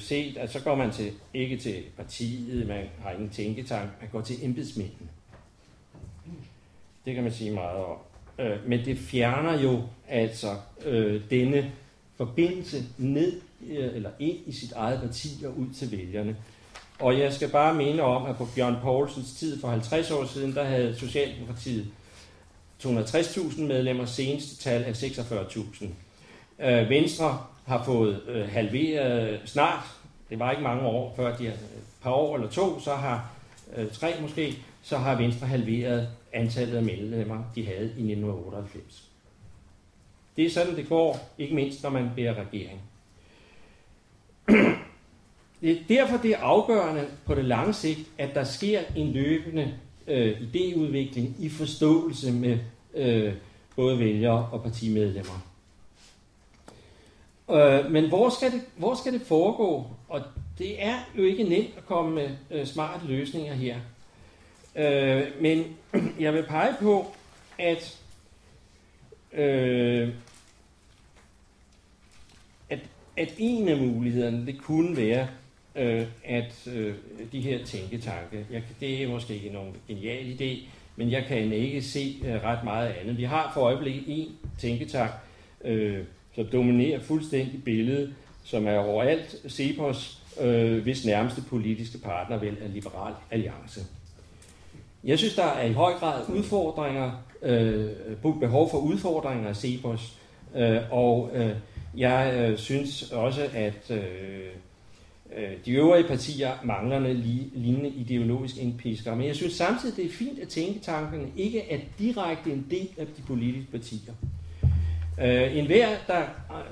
set, at så går man ikke til partiet, man har ingen tænketank, man går til embedsmændene. Det kan man sige meget om. Men det fjerner jo altså denne forbindelse ned eller ind i sit eget parti og ud til vælgerne. Og jeg skal bare minde om, at på Bjørn Poulsens tid for 50 år siden, der havde Socialdemokratiet 260.000 medlemmer, seneste tal er 46.000. Venstre har fået halveret snart, det var ikke mange år, før de har et par år eller to, så har 3 måske, så har Venstre halveret antallet af medlemmer, de havde i 1998. Det er sådan, det går, ikke mindst når man bærer regering. Det er derfor, det er afgørende på det lange sigt, at der sker en løbende idéudvikling i forståelse med både vælgere og partimedlemmer. Men hvor skal det foregå? Og det er jo ikke nemt at komme med smarte løsninger her. Men jeg vil pege på, at en af mulighederne, det kunne være, at de her tænketanke, det er måske ikke nogen genial idé, men jeg kan ikke se ret meget andet. Vi har for øjeblikket en tænketank, som dominerer fuldstændig billedet, som er overalt CEPOS, hvis nærmeste politiske partner vel er Liberal Alliance. Jeg synes, der er i høj grad behov for udfordringer af CEPOS, og jeg synes også, at de øvrige partier mangler lignende ideologisk indpisker. Men jeg synes samtidig, det er fint, at tænketankerne ikke er direkte en del af de politiske partier. Enhver, der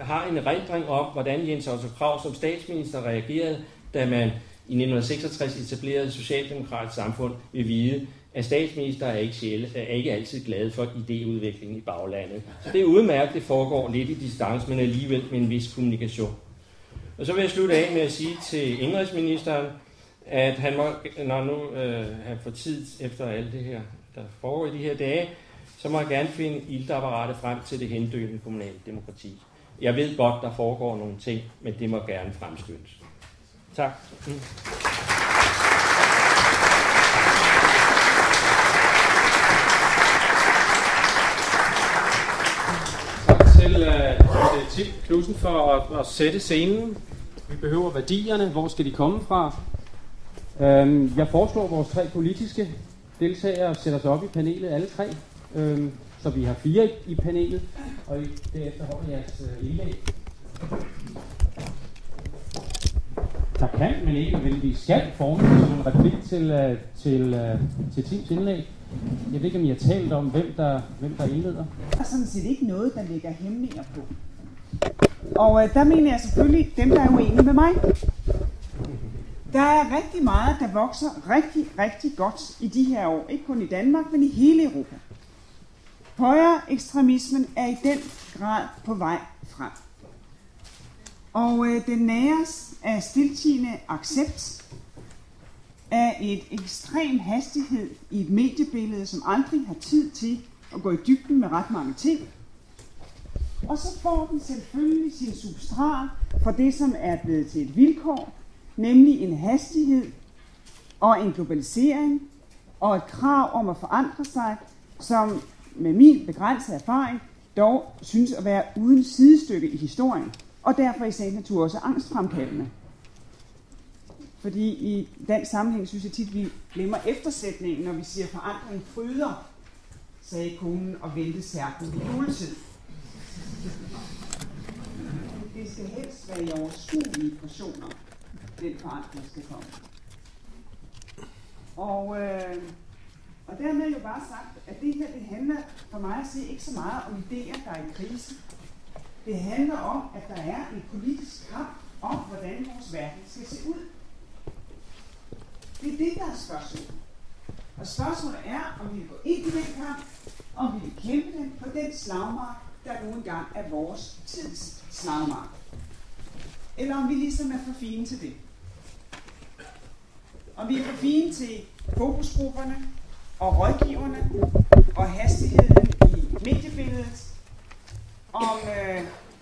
har en erindring om, hvordan Jens Otto Krag som statsminister reagerede, da man i 1966 etablerede et socialdemokratisk samfund, vil vide, at statsminister er ikke altid glade for idéudviklingen i baglandet. Så det er udmærket, det foregår lidt i distance, men alligevel med en vis kommunikation. Og så vil jeg slutte af med at sige til indenrigsministeren, at han må, når nu han får tid efter alt det her, der foregår i de her dage, så må jeg gerne finde iltapparatet frem til det hendøende kommunale demokrati. Jeg ved godt, der foregår nogle ting, men det må gerne fremskyndes. Tak. Tim Knudsen for at sætte scenen. Vi behøver værdierne. Hvor skal de komme fra? Jeg foreslår, at vores 3 politiske deltagere sætter sig op i panelet, alle 3. Så vi har 4 i panelet, og derefter holder jeres indlæg. Der kan, men ikke, men vi skal forme som en replik til Tims indlæg. Jeg ved ikke, om I har talt om, hvem der indleder. Der er sådan set ikke noget, der ligger hæmninger på. Og der mener jeg selvfølgelig dem, der er uenige med mig. Der er rigtig meget, der vokser rigtig, rigtig godt i de her år. Ikke kun i Danmark, men i hele Europa. Højre ekstremismen er i den grad på vej frem. Og den næres af stiltiende accept af et ekstrem hastighed i et mediebillede, som aldrig har tid til at gå i dybden med ret mange ting. Og så får den selvfølgelig sin substrat for det, som er blevet til et vilkår, nemlig en hastighed og en globalisering og et krav om at forandre sig, som med min begrænsede erfaring dog synes at være uden sidestykke i historien, og derfor i sagens natur også angstfremkaldende. Fordi i den sammenhæng synes jeg tit, vi glemmer eftersætningen, når vi siger forandring fryder, sagde konen og vendte særken ved juletid. Det skal helst være i overskuelige portioner, den forandring skal komme. Og dermed jo bare sagt, at det her, det handler for mig at se ikke så meget om idéer, der er i krise. Det handler om, at der er en politisk kamp om, hvordan vores verden skal se ud. Det er det, der er spørgsmålet. Og spørgsmålet er, om vi vil gå ind i den kamp, om vi vil kæmpe den på den slagmark, der nu engang er vores tids slagmark. Eller om vi ligesom er for fine til det. Om vi er for fine til fokusgrupperne og rådgiverne og hastigheden i mediebilledet. Om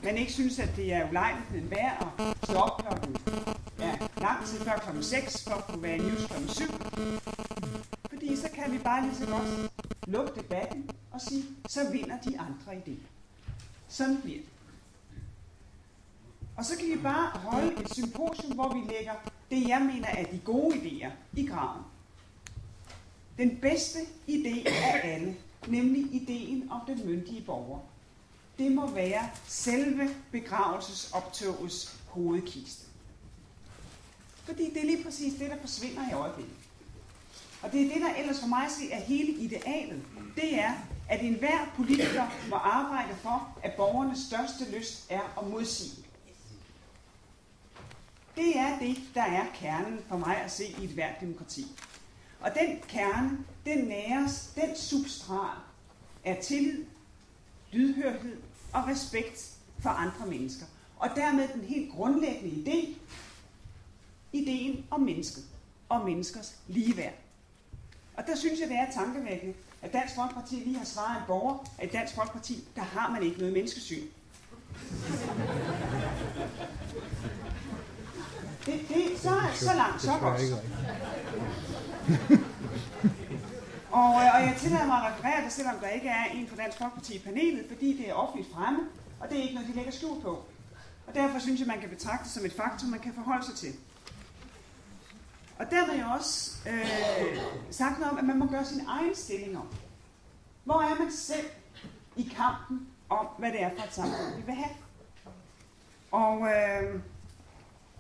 man ikke synes, at det er ulejligt men værd at stå op klokken lang tid før klokken 6 for at kunne være i news klokken 7. Fordi så kan vi bare lige så godt lukke debatten og sige, så vinder de andre idéer. Sådan bliver det. Og så kan vi bare holde et symposium, hvor vi lægger det, jeg mener er de gode idéer i graven. Den bedste idé af alle, nemlig ideen om den myndige borger. Det må være selve begravelsesoptogets hovedkiste. Fordi det er lige præcis det, der forsvinder i øjeblikket. Og det er det, der ellers for mig at se er hele idealet. Det er, at enhver politiker må arbejde for, at borgernes største lyst er at modsige. Det er det, der er kernen for mig at se i et hvert demokrati. Og den kerne, den næres, den substrat er tillid, lydhørhed og respekt for andre mennesker. Og dermed den helt grundlæggende idé, ideen om mennesket og menneskers ligeværd. Og der synes jeg, det er tankevækkende, at Dansk Folkeparti lige har svaret en borger, at i Dansk Folkeparti, der har man ikke noget menneskesyn. Så langt, så godt. Og jeg tillader mig at referere det, selvom der ikke er en fra Dansk Folkeparti i panelet, fordi det er offentligt fremme, og det er ikke noget, de lægger skjul på. Og derfor synes jeg, man kan betragte det som et faktum, man kan forholde sig til. Og dermed jo også sagt noget om, at man må gøre sin egen stilling om. Hvor er man selv i kampen om, hvad det er for et samfund, vi vil have?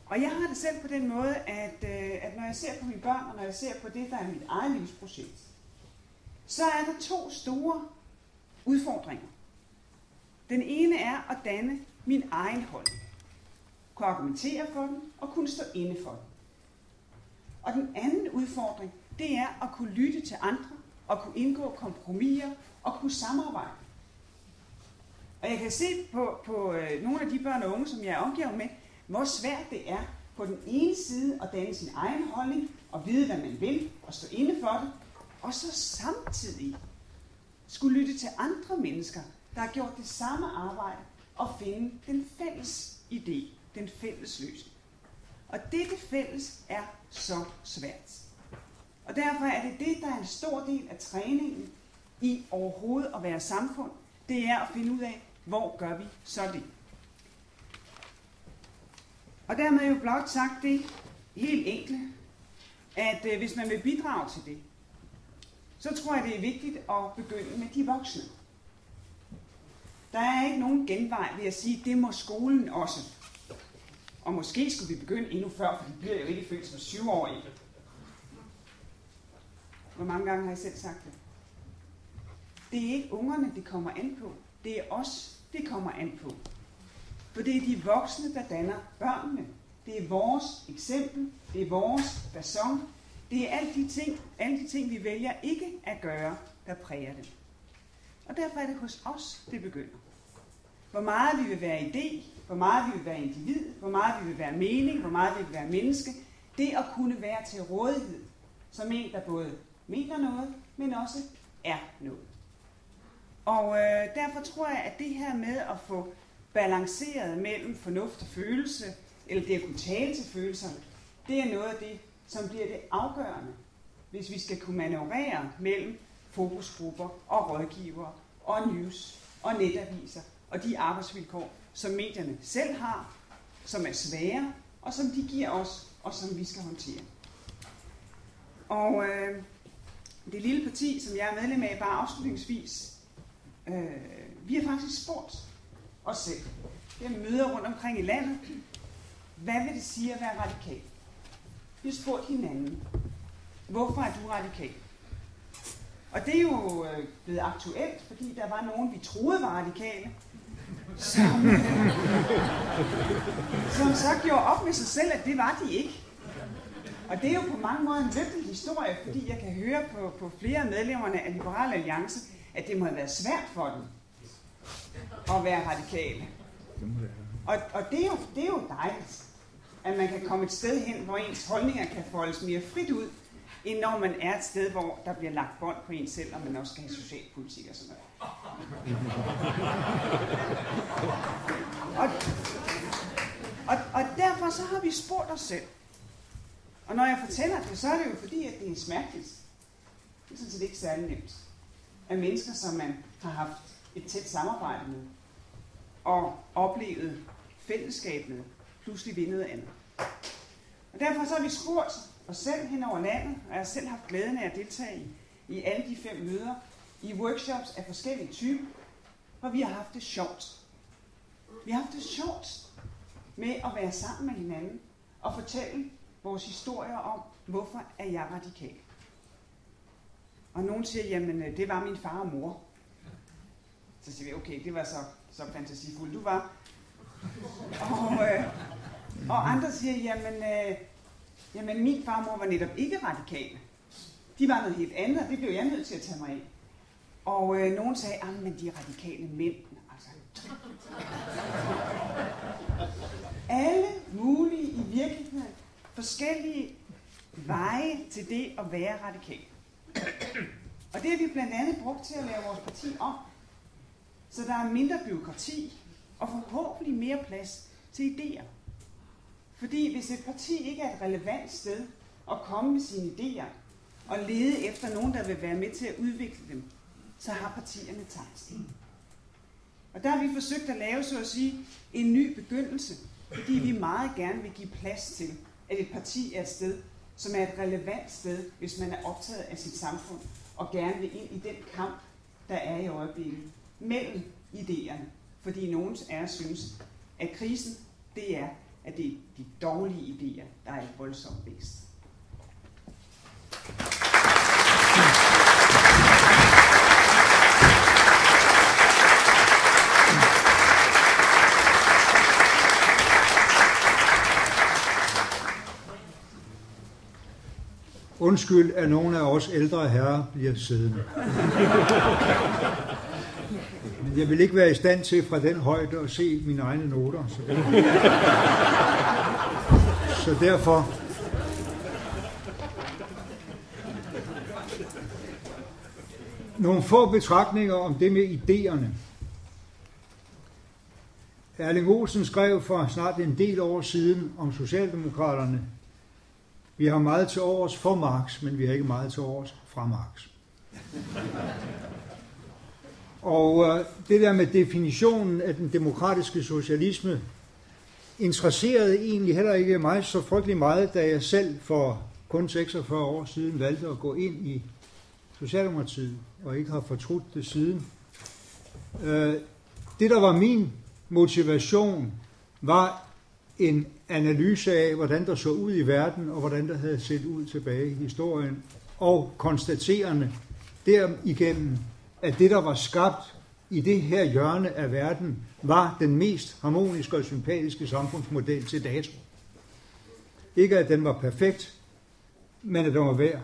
Og jeg har det selv på den måde, at når jeg ser på mine børn, og når jeg ser på det, der er mit eget livsprojekt, så er der 2 store udfordringer. Den ene er at danne min egen holdning. Kunne argumentere for den, og kunne stå inde for den. Og den anden udfordring, det er at kunne lytte til andre, og kunne indgå kompromiser, og kunne samarbejde. Og jeg kan se på nogle af de børn og unge, som jeg er omgivet med, hvor svært det er på den ene side at danne sin egen holdning, og vide, hvad man vil, og stå inde for det, og så samtidig skulle lytte til andre mennesker, der har gjort det samme arbejde, og finde den fælles idé, den fælles løsning. Og det fælles er så svært. Og derfor er det, der er en stor del af træningen i overhovedet at være samfund, det er at finde ud af, hvor gør vi så det. Og dermed jo blot sagt det helt enkle, at hvis man vil bidrage til det, så tror jeg, det er vigtigt at begynde med de voksne. Der er ikke nogen genvej ved at sige, at det må skolen også. Og måske skulle vi begynde endnu før, for de bliver jo ikke født som 7-årige. Hvor mange gange har I selv sagt det? Det er ikke ungerne, det kommer an på. Det er os, det kommer an på. For det er de voksne, der danner børnene. Det er vores eksempel, det er vores facon. Det er alle de ting, vi vælger ikke at gøre, der præger det. Og derfor er det hos os, det begynder. Hvor meget vi vil være idé, hvor meget vi vil være individ, hvor meget vi vil være mening, hvor meget vi vil være menneske. Det at kunne være til rådighed, som en, der både mener noget, men også er noget. Og derfor tror jeg, at det her med at få balanceret mellem fornuft og følelse, eller det at kunne tale til følelserne, det er noget af det, som bliver det afgørende, hvis vi skal kunne manøvrere mellem fokusgrupper og rådgivere og news og netaviser og de arbejdsvilkår, som medierne selv har, som er svære, og som de giver os, og som vi skal håndtere. Og det lille parti, som jeg er medlem af, bare afslutningsvis, vi har faktisk spurgt os selv. Vi har møder rundt omkring i landet. Hvad vil det sige at være radikal? Vi har spurgt hinanden, hvorfor er du radikal? Og det er jo blevet aktuelt, fordi der var nogen, vi troede var radikale, som så gjorde op med sig selv, at det var de ikke. Og det er jo på mange måder en lykkelig historie, fordi jeg kan høre på flere af medlemmerne af Liberal Alliance, at det må have været svært for dem at være radikale. Og det er jo dejligt, at man kan komme et sted hen, hvor ens holdninger kan foldes mere frit ud, end når man er et sted, hvor der bliver lagt bånd på en selv, og man også skal have socialpolitik og sådan noget. Og derfor så har vi spurgt os selv. Og når jeg fortæller det, så er det jo fordi, at det er smerteligt. Det er sådan set ikke særlig nemt. Af mennesker, som man har haft et tæt samarbejde med, og oplevet fællesskab med, pludselig ved noget andet. Og derfor så har vi spurgt os selv hen over landet, og jeg har selv haft glæden af at deltage i alle de 5 møder, i workshops af forskellige typer, hvor vi har haft det sjovt. Vi har haft det sjovt med at være sammen med hinanden og fortælle vores historier om, hvorfor er jeg radikal. Og nogen siger, jamen det var min far og mor. Så siger vi, okay, det var så fantasifuldt du var. Og andre siger, jamen min far og mor var netop ikke radikale. De var noget helt andet, og det blev jeg nødt til at tage mig af. Og nogen sagde, men de er radikale mænd. Altså. Alle mulige i virkeligheden forskellige veje til det at være radikal. Og det har vi blandt andet brugt til at lave vores parti om. Så der er mindre bureaukrati og forhåbentlig mere plads til idéer. Fordi hvis et parti ikke er et relevant sted at komme med sine idéer og lede efter nogen, der vil være med til at udvikle dem, så har partierne tabt. Og der har vi forsøgt at lave, så at sige, en ny begyndelse, fordi vi meget gerne vil give plads til, at et parti er et sted, som er et relevant sted, hvis man er optaget af sit samfund og gerne vil ind i den kamp, der er i øjeblikket mellem idéerne. Fordi nogen af os synes, at krisen, det er, at det er de dårlige idéer, der er i voldsom vækst. Undskyld, at nogle af os ældre herrer bliver siddende. Men jeg vil ikke være i stand til fra den højde at se mine egne noter. Så derfor... Nogle få betragtninger om det med idéerne. Erling Olsen skrev for snart en del år siden om Socialdemokraterne: vi har meget til overs for Marx, men vi har ikke meget til overs fra Marx. Og det der med definitionen af den demokratiske socialisme interesserede egentlig heller ikke mig så frygtelig meget, da jeg selv for kun 46 år siden valgte at gå ind i Socialdemokratiet, og ikke har fortrudt det siden. Det, der var min motivation, var en analyse af, hvordan der så ud i verden, og hvordan der havde set ud tilbage i historien, og konstaterende derigennem, at det, der var skabt i det her hjørne af verden, var den mest harmoniske og sympatiske samfundsmodel til dato. Ikke at den var perfekt, men at den var værd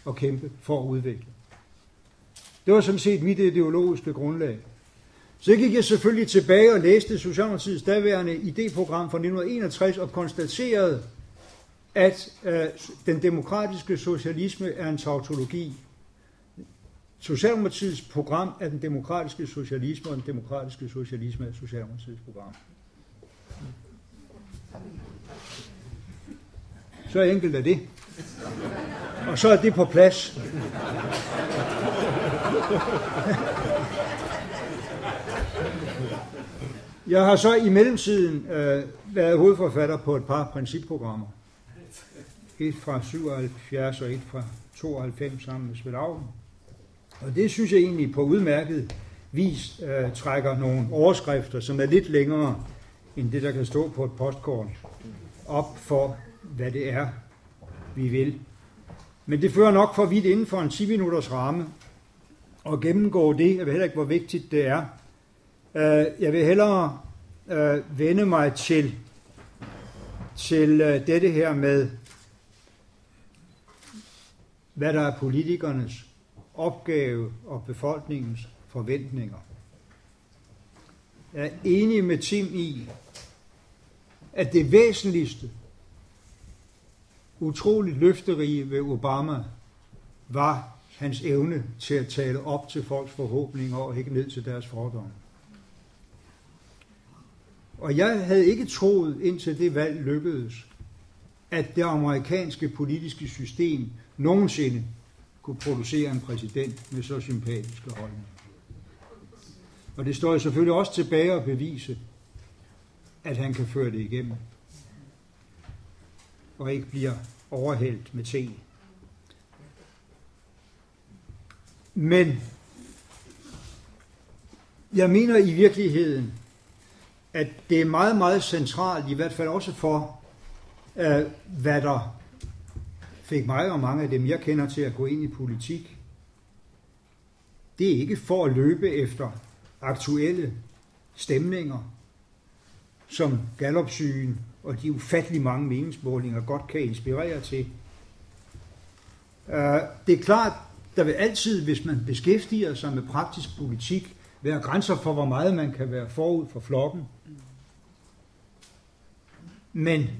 at kæmpe for at udvikle. Det var sådan set mit ideologiske grundlag. Så gik jeg selvfølgelig tilbage og læste Socialdemokratiets daværende idéprogram fra 1961 og konstaterede, at den demokratiske socialisme er en tautologi. Socialdemokratiets program er den demokratiske socialisme, og den demokratiske socialisme er Socialdemokratiets program. Så enkelt er det. Og så er det på plads. Jeg har så i mellemtiden været hovedforfatter på et par principprogrammer. Et fra 77 og et fra 92 sammen med Svend Auken. Og det synes jeg egentlig på udmærket vis trækker nogle overskrifter, som er lidt længere end det, der kan stå på et postkort, op for, hvad det er, vi vil. Men det fører nok for vidt inden for en 10 minutters ramme at gennemgå det. Jeg ved heller ikke, hvor vigtigt det er. Jeg vil hellere vende mig til dette her med, hvad der er politikernes opgave og befolkningens forventninger. Jeg er enig med Tim i, at det væsentligste, utroligt løfterige ved Obama, var hans evne til at tale op til folks forhåbninger og ikke ned til deres fordomme. Og jeg havde ikke troet, indtil det valg lykkedes, at det amerikanske politiske system nogensinde kunne producere en præsident med så sympatiske holdninger. Og det står jo selvfølgelig også tilbage at bevise, at han kan føre det igennem, og ikke bliver overhældt med ting. Men jeg mener i virkeligheden, at det er meget, meget centralt, i hvert fald også for, hvad der fik mig og mange af dem, jeg kender, til at gå ind i politik. Det er ikke for at løbe efter aktuelle stemninger, som Gallup-sygen og de ufattelig mange meningsmålinger godt kan inspirere til. Det er klart, der vil altid, hvis man beskæftiger sig med praktisk politik, være grænser for, hvor meget man kan være forud for flokken. Men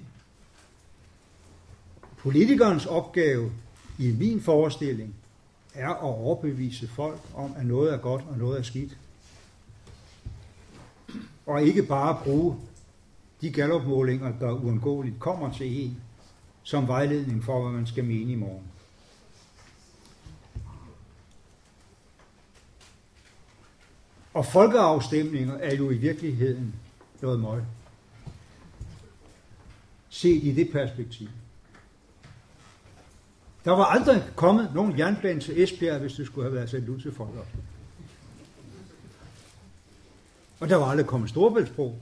politikernes opgave i min forestilling er at overbevise folk om, at noget er godt og noget er skidt. Og ikke bare bruge de Gallup-målinger, der uundgåeligt kommer til en, som vejledning for, hvad man skal mene i morgen. Og folkeafstemninger er jo i virkeligheden noget møg. Set i det perspektiv. Der var aldrig kommet nogen jernbane til Esbjerg, hvis det skulle have været sendt ud til folkeafstemning. Og der var aldrig kommet Storebæltsbro.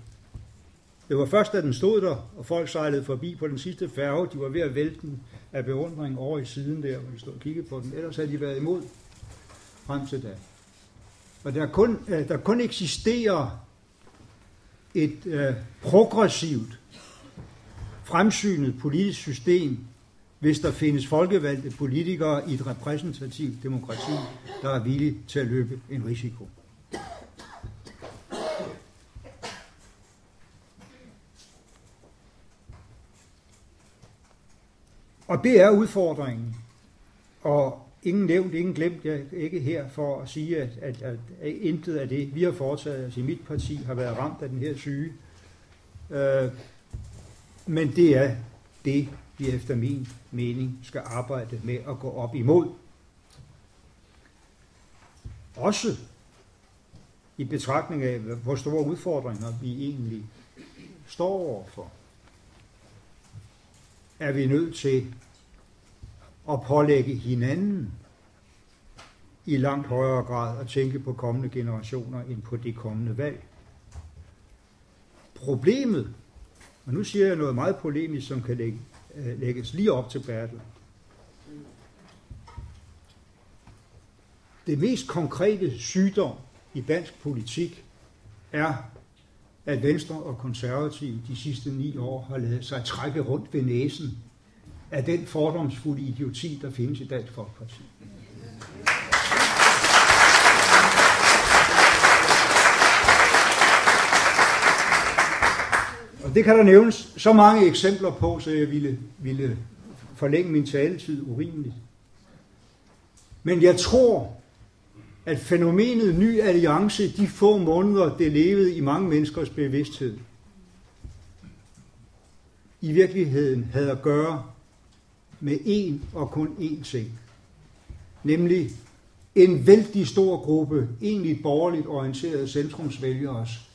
Det var først, da den stod der, og folk sejlede forbi på den sidste færge. De var ved at vælte den af beundring over i siden der, hvor de stod og kiggede på den. Ellers havde de været imod frem til da. Og der kun eksisterer et progressivt, fremsynet politisk system, hvis der findes folkevalgte politikere i et repræsentativt demokrati, der er villige til at løbe en risiko. Og det er udfordringen. Og ingen nævnt, ingen glemt. Jeg er ikke her for at sige, at intet af det, vi har foretaget os i mit parti, har været ramt af den her syge. Men det er det, vi efter min mening skal arbejde med at gå op imod. Også i betragtning af, hvor store udfordringer vi egentlig står overfor, er vi nødt til at pålægge hinanden i langt højere grad at tænke på kommende generationer end på det kommende valg. Problemet, og nu siger jeg noget meget polemisk, som kan lægges lige op til Bertel. Det mest konkrete sygdom i dansk politik er, at Venstre og Konservative de sidste 9 år har ladet sig trække rundt ved næsen af den fordomsfulde idioti, der findes i Dansk Folkeparti. Og det kan der nævnes så mange eksempler på, så jeg ville forlænge min taletid urimeligt. Men jeg tror, at fænomenet Ny Alliance, de få måneder, det levede i mange menneskers bevidsthed, i virkeligheden havde at gøre med én og kun én ting. Nemlig en vældig stor gruppe, egentlig borgerligt orienterede centrumsvælgeres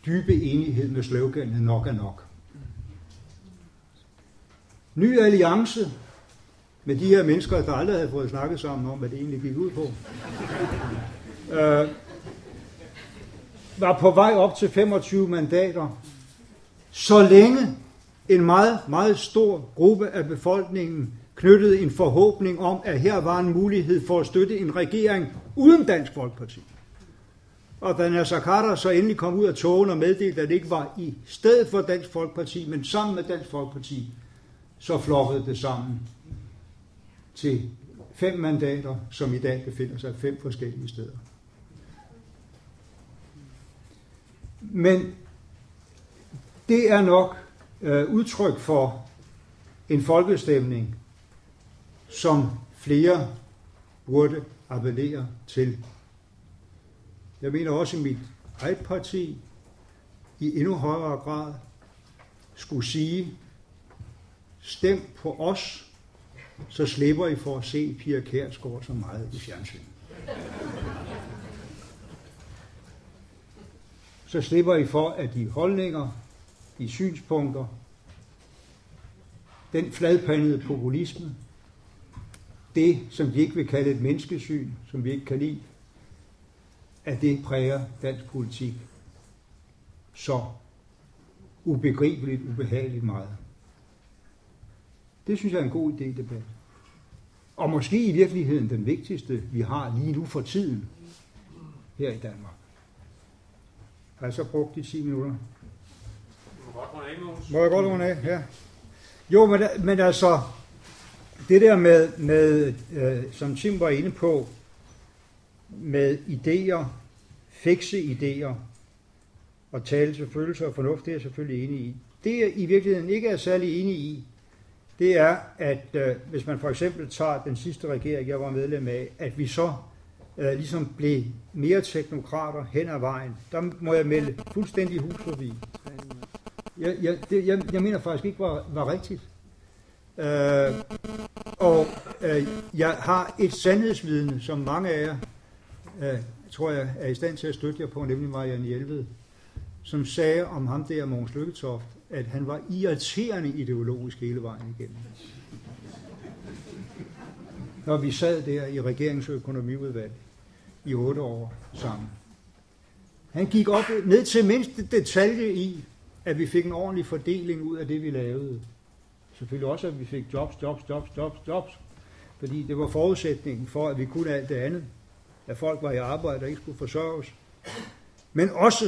dybe enighed med sloganet nok er nok. Ny Alliance med de her mennesker, der aldrig havde fået snakket sammen om, hvad det egentlig gik ud på, var på vej op til 25 mandater, så længe en meget, meget stor gruppe af befolkningen knyttede en forhåbning om, at her var en mulighed for at støtte en regering uden Dansk Folkeparti. Og da Naser Khader så endelig kom ud af togen og meddelte, at det ikke var i stedet for Dansk Folkeparti, men sammen med Dansk Folkeparti, så flokkede det sammen til 5 mandater, som i dag befinder sig 5 forskellige steder. Men det er nok udtryk for en folkestemning, som flere burde appellere til. Jeg mener også, at mit eget parti i endnu højere grad skulle sige, stem på os, så slipper I for at se Pia Kjærsgaard så meget i fjernsynet. Så slipper I for, at de holdninger, de synspunkter, den fladpandede populisme, det, som de ikke vil kalde et menneskesyn, som vi ikke kan lide, at det præger dansk politik så ubegribeligt, ubehageligt meget. Det synes jeg er en god idé, debat. Og måske i virkeligheden den vigtigste, vi har lige nu for tiden her i Danmark. Har jeg så brugt de 10 minutter? Må jeg godt runde af, ja. Jo, men altså, det der med som Tim var inde på, med idéer, fikse idéer, og tale til følelser og fornuft, det er jeg selvfølgelig enig i. Det jeg i virkeligheden ikke er særlig enig i, det er, at hvis man for eksempel tager den sidste regering, jeg var medlem af, at vi så ligesom blev mere teknokrater hen ad vejen. Der må jeg melde fuldstændig hus forbi. Jeg mener faktisk ikke var rigtigt. Jeg har et sandhedsvidne, som mange af jer, tror jeg, er i stand til at støtte jer på, nemlig Marianne Jelved, som sagde om ham der, Mogens Lykketoft, at han var irriterende ideologisk hele vejen igennem. Når vi sad der i regeringsøkonomiudvalg i 8 år sammen. Han gik op ned til mindste detalje i, at vi fik en ordentlig fordeling ud af det, vi lavede. Selvfølgelig også, at vi fik jobs. Fordi det var forudsætningen for, at vi kunne alt det andet. At folk var i arbejde og ikke skulle forsørges. Men også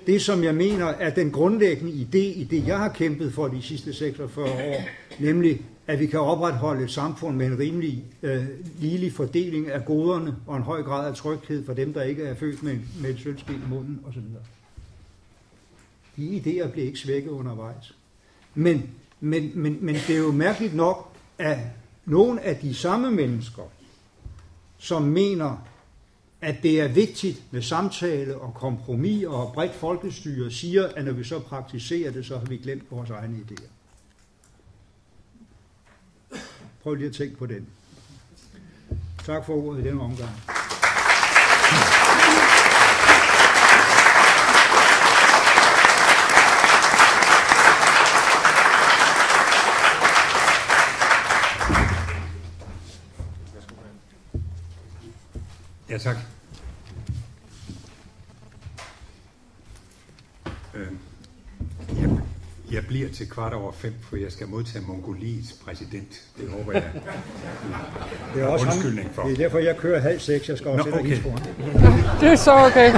det, som jeg mener er den grundlæggende idé i det, jeg har kæmpet for de sidste 46 år, nemlig at vi kan opretholde et samfund med en rimelig ligelig fordeling af goderne og en høj grad af tryghed for dem, der ikke er født med et sølvskæg i munden osv. De idéer blev ikke svækket undervejs. Men det er jo mærkeligt nok, at nogle af de samme mennesker, som mener, at det er vigtigt med samtale og kompromis og bredt folkestyre, siger, at når vi så praktiserer det, så har vi glemt vores egne idéer. Prøv lige at tænke på den. Tak for ordet i denne omgang. Ja, tak. Jeg bliver til 5:15, for jeg skal modtage Mongoliets præsident. Det håber jeg. Det er også undskyldning for. Det er derfor, jeg kører 5:30. Jeg skal også sætte okay. Det er så okay.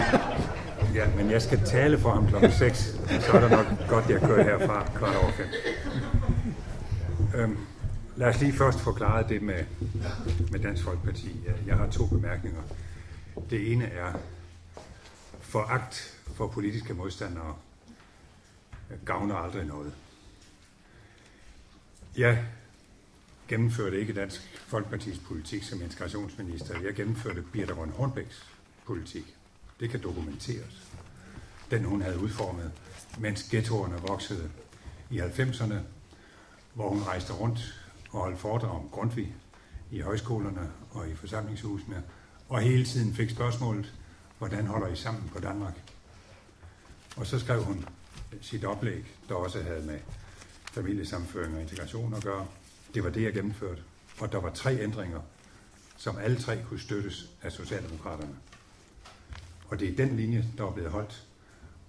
Ja, men jeg skal tale for ham klokken 6, så er det nok godt, jeg kører herfra 5:15. Lad os lige først forklare det med Dansk Folkeparti. Jeg har 2 bemærkninger. Det ene er foragt for politiske modstandere gavner aldrig noget. Jeg gennemførte ikke Dansk Folkepartis politik som integrationsminister. Jeg gennemførte Birthe Rønn Hornbechs politik. Det kan dokumenteres. Den hun havde udformet, mens ghettoerne voksede i 90'erne, hvor hun rejste rundt og holdt foredrag om Grundtvig i højskolerne og i forsamlingshusene, og hele tiden fik spørgsmålet, hvordan holder I sammen på Danmark? Og så skrev hun sit oplæg, der også havde med familiesammenføring og integration at gøre. Det var det, jeg gennemførte. Og der var 3 ændringer, som alle 3 kunne støttes af Socialdemokraterne. Og det er den linje, der er blevet holdt.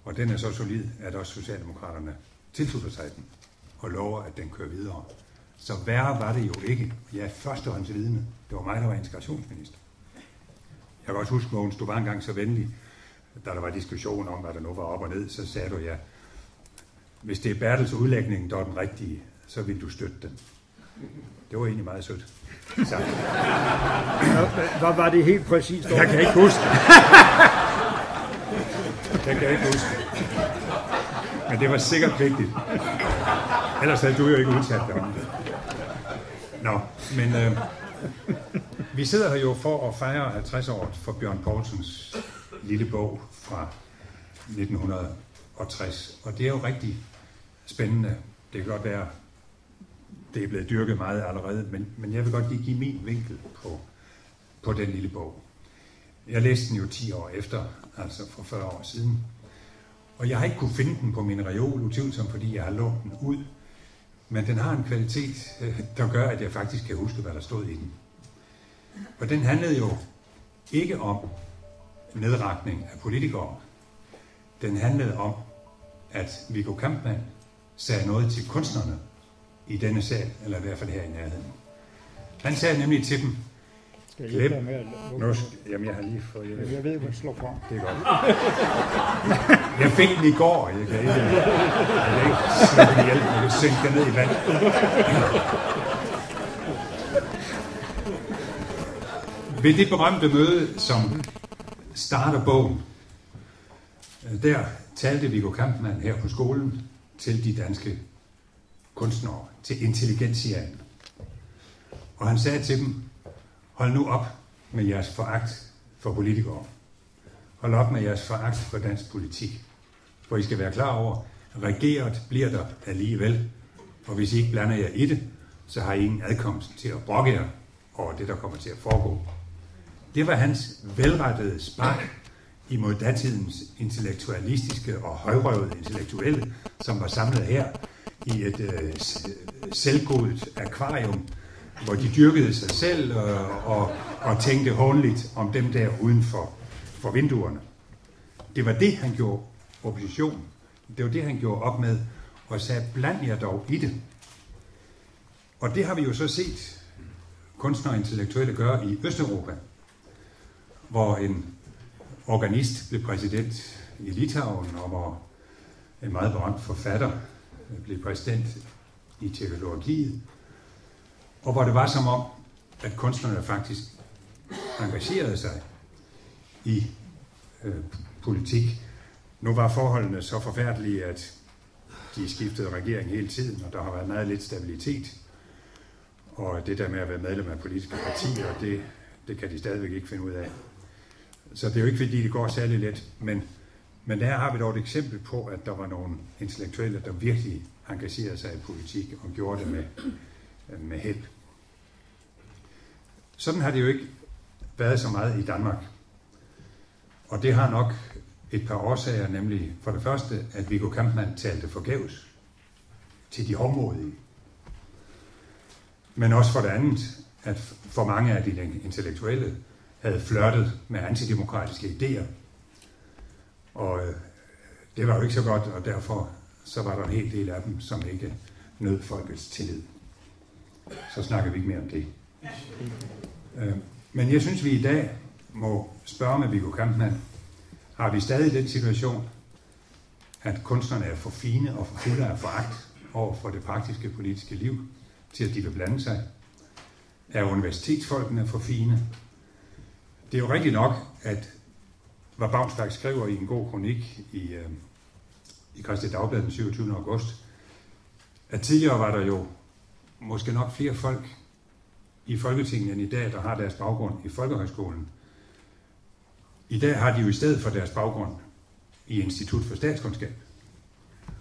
Og den er så solid, at også Socialdemokraterne tilslutter sig den og lover, at den kører videre. Så værre var det jo ikke. Jeg er førstehåndsvidne. Det var mig, der var integrationsminister. Jeg kan også huske, Mogens, du var engang så venlig, da der var diskussion om, hvad der nu var op og ned, så sagde du, ja, hvis det er Bertels udlægning, der er den rigtige, så vil du støtte den. Det var egentlig meget sødt. Hvad var det helt præcist? Jeg kan ikke huske. Men det var sikkert vigtigt. Ellers havde du jo ikke udtalt dig om det. Nå, men vi sidder her jo for at fejre 50 år for Bjørn Poulsens lille bog fra 1960. Og det er jo rigtig spændende. Det kan godt være, det er blevet dyrket meget allerede, men jeg vil godt lige give min vinkel på den lille bog. Jeg læste den jo 10 år efter, altså for 40 år siden. Og jeg har ikke kunne finde den på min reol, utvivlsomt, fordi jeg har lånt den ud. Men den har en kvalitet, der gør, at jeg faktisk kan huske, hvad der stod i den. Og den handlede jo ikke om nedrakning af politikere. Den handlede om, at Viggo Kampmann sagde noget til kunstnerne i denne sal, eller i hvert fald her i nærheden. Han sagde nemlig til dem, klip. Jamen, jeg har lige fået... Jeg ved, hvad du slår fra. Det er godt. Jeg fik den i går, jeg kan ikke slå den ihjel, jeg kan synke den ned i vand. Ved det berømte møde, som starter bogen, der talte Viggo Kampmann her på skolen til de danske kunstnere, til intelligentiaen. Og han sagde til dem, hold nu op med jeres foragt for politikere. Hold op med jeres foragt for dansk politik. For I skal være klar over, regeret bliver der alligevel. Og hvis I ikke blander jer i det, så har I ingen adkomst til at brokke jer over det, der kommer til at foregå. Det var hans velrettede spark imod datidens intellektualistiske og højrøvede intellektuelle, som var samlet her i et selvgodet akvarium, hvor de dyrkede sig selv og tænkte hånligt om dem der uden for vinduerne. Det var det, han gjorde opposition. Det var det, han gjorde op med, og sagde, bland jer dog i det. Og det har vi jo så set kunstnere og intellektuelle gøre i Østeuropa, hvor en organist blev præsident i Litauen, og hvor en meget berømt forfatter blev præsident i Tjekkoslovakiet, og hvor det var som om, at kunstnerne faktisk engagerede sig i politik. Nu var forholdene så forfærdelige, at de skiftede regering hele tiden, og der har været meget lidt stabilitet. Og det der med at være medlem af politiske partier, Det kan de stadigvæk ikke finde ud af. Så det er jo ikke, fordi det går særlig let, men der har vi dog et eksempel på, at der var nogle intellektuelle, der virkelig engagerede sig i politik og gjorde det med held. Sådan har det jo ikke været så meget i Danmark. Og det har nok et par årsager, nemlig for det første, at Viggo Kampmann talte forgæves til de hårdmodige. Men også for det andet, at for mange af de intellektuelle havde flirtet med antidemokratiske idéer. Og det var jo ikke så godt, og derfor så var der en hel del af dem, som ikke nød folkets tillid. Så snakker vi ikke mere om det. Men jeg synes, vi i dag må spørge med Viggo Kampmann, har vi stadig den situation, at kunstnerne er for fine og for fulde af foragt over for det praktiske politiske liv, til at de vil blande sig? Er universitetsfolkene for fine? Det er jo rigtigt nok, at hvad Baunsberg skriver i en god kronik i Kristeligt Dagblad den 27. august, at tidligere var der jo måske nok flere folk i Folketinget end i dag, der har deres baggrund i Folkehøjskolen. I dag har de jo i stedet for deres baggrund i Institut for Statskundskab.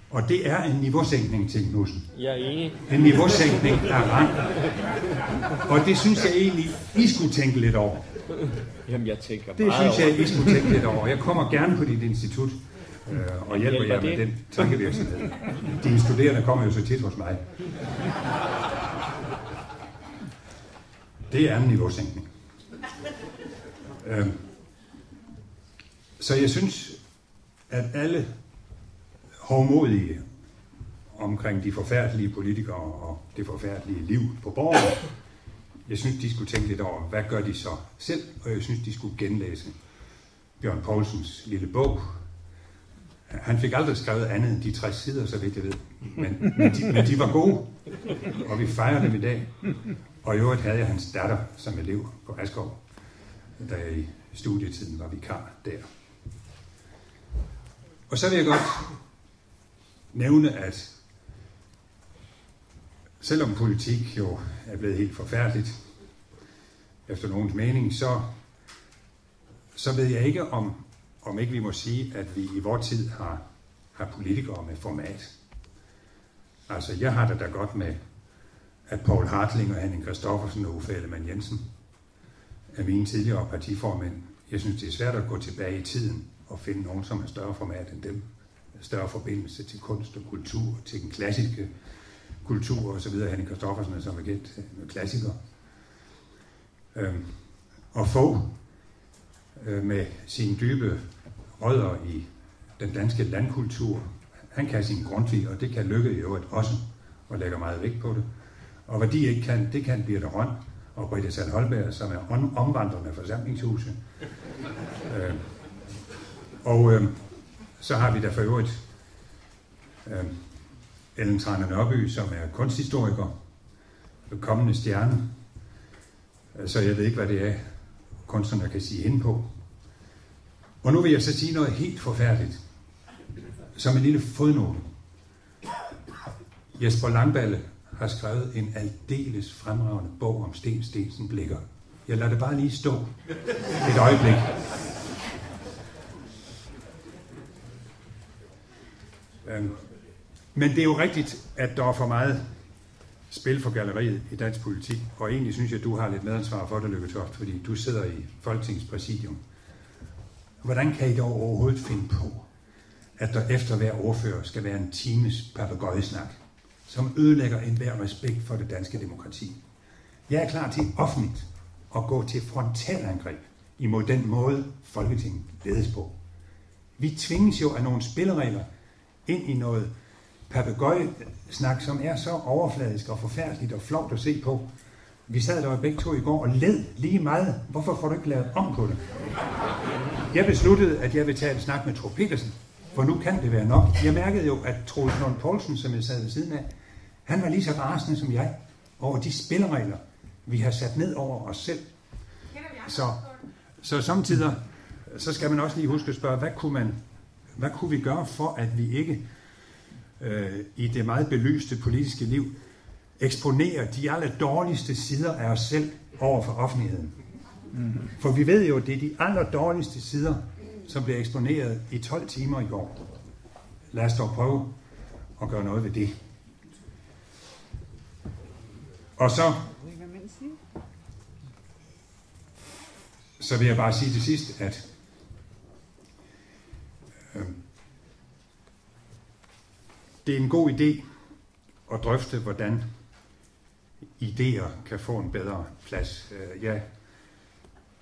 Og det er en niveausænkning, Tim Knudsen. Jeg er enig. En niveausænkning af rang. Og det synes jeg egentlig, I skulle tænke lidt over. Jamen, jeg tænker det synes jeg, I skulle tænke lidt over. Jeg kommer gerne på dit institut og hjælper jer med den tankevirksomhed. Dine studerende kommer jo så tit hos mig. Det er en niveausænkning. Så jeg synes, at alle hovmodige omkring de forfærdelige politikere og det forfærdelige liv på borgerne, jeg synes, de skulle tænke lidt over, hvad gør de så selv, og jeg synes, de skulle genlæse Bjørn Poulsens lille bog. Han fik aldrig skrevet andet end de 60 sider, så vidt jeg ved, men de var gode, og vi fejrer dem i dag. Og i øvrigt havde jeg hans datter som elev på Askov, da jeg i studietiden var vikar der. Og så vil jeg godt nævne, at selvom politik jo er blevet helt forfærdeligt, efter nogens mening, så ved jeg ikke, om ikke vi må sige, at vi i vores tid har politikere med format. Altså, jeg har det da godt med, at Poul Hartling og Henning Christoffersen og Uffe Ellemann-Jensen er mine tidligere partiformænd. Jeg synes, det er svært at gå tilbage i tiden og finde nogen, som er større format end dem. Større forbindelse til kunst og kultur, til den klassiske kultur og så videre. Henning Christoffersen er som bekendt klassiker. Og Fogh med sine dybe rødder i den danske landkultur. Han kan sin Grundtvig, og det kan Lykke i øvrigt også, og lægger meget vægt på det. Og hvad de ikke kan, det kan Birthe Rønn og Britta Sand Holberg, som er omvandrende forsamlingshuse. Så har vi der for øvrigt Ellen Trane Nørby, som er kunsthistoriker, kommende stjerne. Så jeg ved ikke, hvad det er, kunstnerne kan sige hende på. Og nu vil jeg så sige noget helt forfærdeligt, som en lille fodnote. Jesper Langballe har skrevet en aldeles fremragende bog om Sten Steensen Blicher. Jeg lader det bare lige stå et øjeblik. Men det er jo rigtigt, at der er for meget spil for galleriet i dansk politik, og egentlig synes jeg, at du har lidt medansvar for det, Lykke Toft, fordi du sidder i Folketingets præsidium. Hvordan kan I dog overhovedet finde på, at der efter hver ordfører skal være en times papegøjesnak, som ødelægger enhver respekt for det danske demokrati? Jeg er klar til offentligt at gå til frontalangreb imod den måde, Folketinget ledes på. Vi tvinges jo af nogle spilleregler ind i noget papegøjesnak, som er så overfladisk og forfærdeligt og flovt at se på. Vi sad der begge to i går og led lige meget. Hvorfor får du ikke lavet om på det? Jeg besluttede, at jeg vil tage en snak med Thor Petersen, for nu kan det være nok. Jeg mærkede jo, at Troels Lund Poulsen, som jeg sad ved siden af, han var lige så rasende som jeg over de spilleregler, vi har sat ned over os selv. Så samtidig så skal man også lige huske at spørge, hvad kunne vi gøre for, at vi ikke i det meget belyste politiske liv eksponerer de aller dårligste sider af os selv over for offentligheden? For vi ved jo, at det er de allerdårligste sider, som bliver eksponeret i 12 timer i går. Lad os dog prøve at gøre noget ved det. Og så vil jeg bare sige til sidst, at det er en god idé at drøfte, hvordan idéer kan få en bedre plads.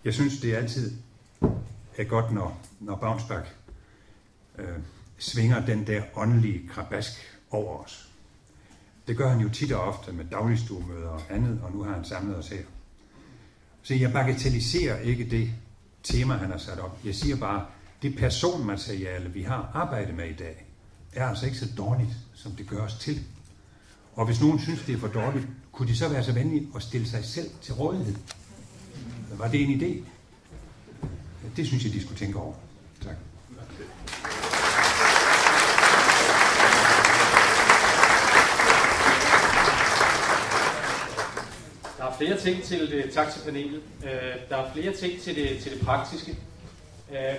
Jeg synes, det altid er godt, når Baunsbach svinger den der åndelige krabask over os. Det gør han jo tit og ofte med dagligstuemøder og andet, og nu har han samlet os her. Så jeg bagatelliserer ikke det tema, han har sat op. Jeg siger bare, det personmateriale, vi har arbejdet med i dag, er altså ikke så dårligt, som det gør os til. Og hvis nogen synes, det er for dårligt, kunne de så være så venlige at stille sig selv til rådighed? Var det en idé? Det synes jeg, de skulle tænke over. Tak. Der er flere ting til det. Tak til panelet. Der er flere ting til det praktiske.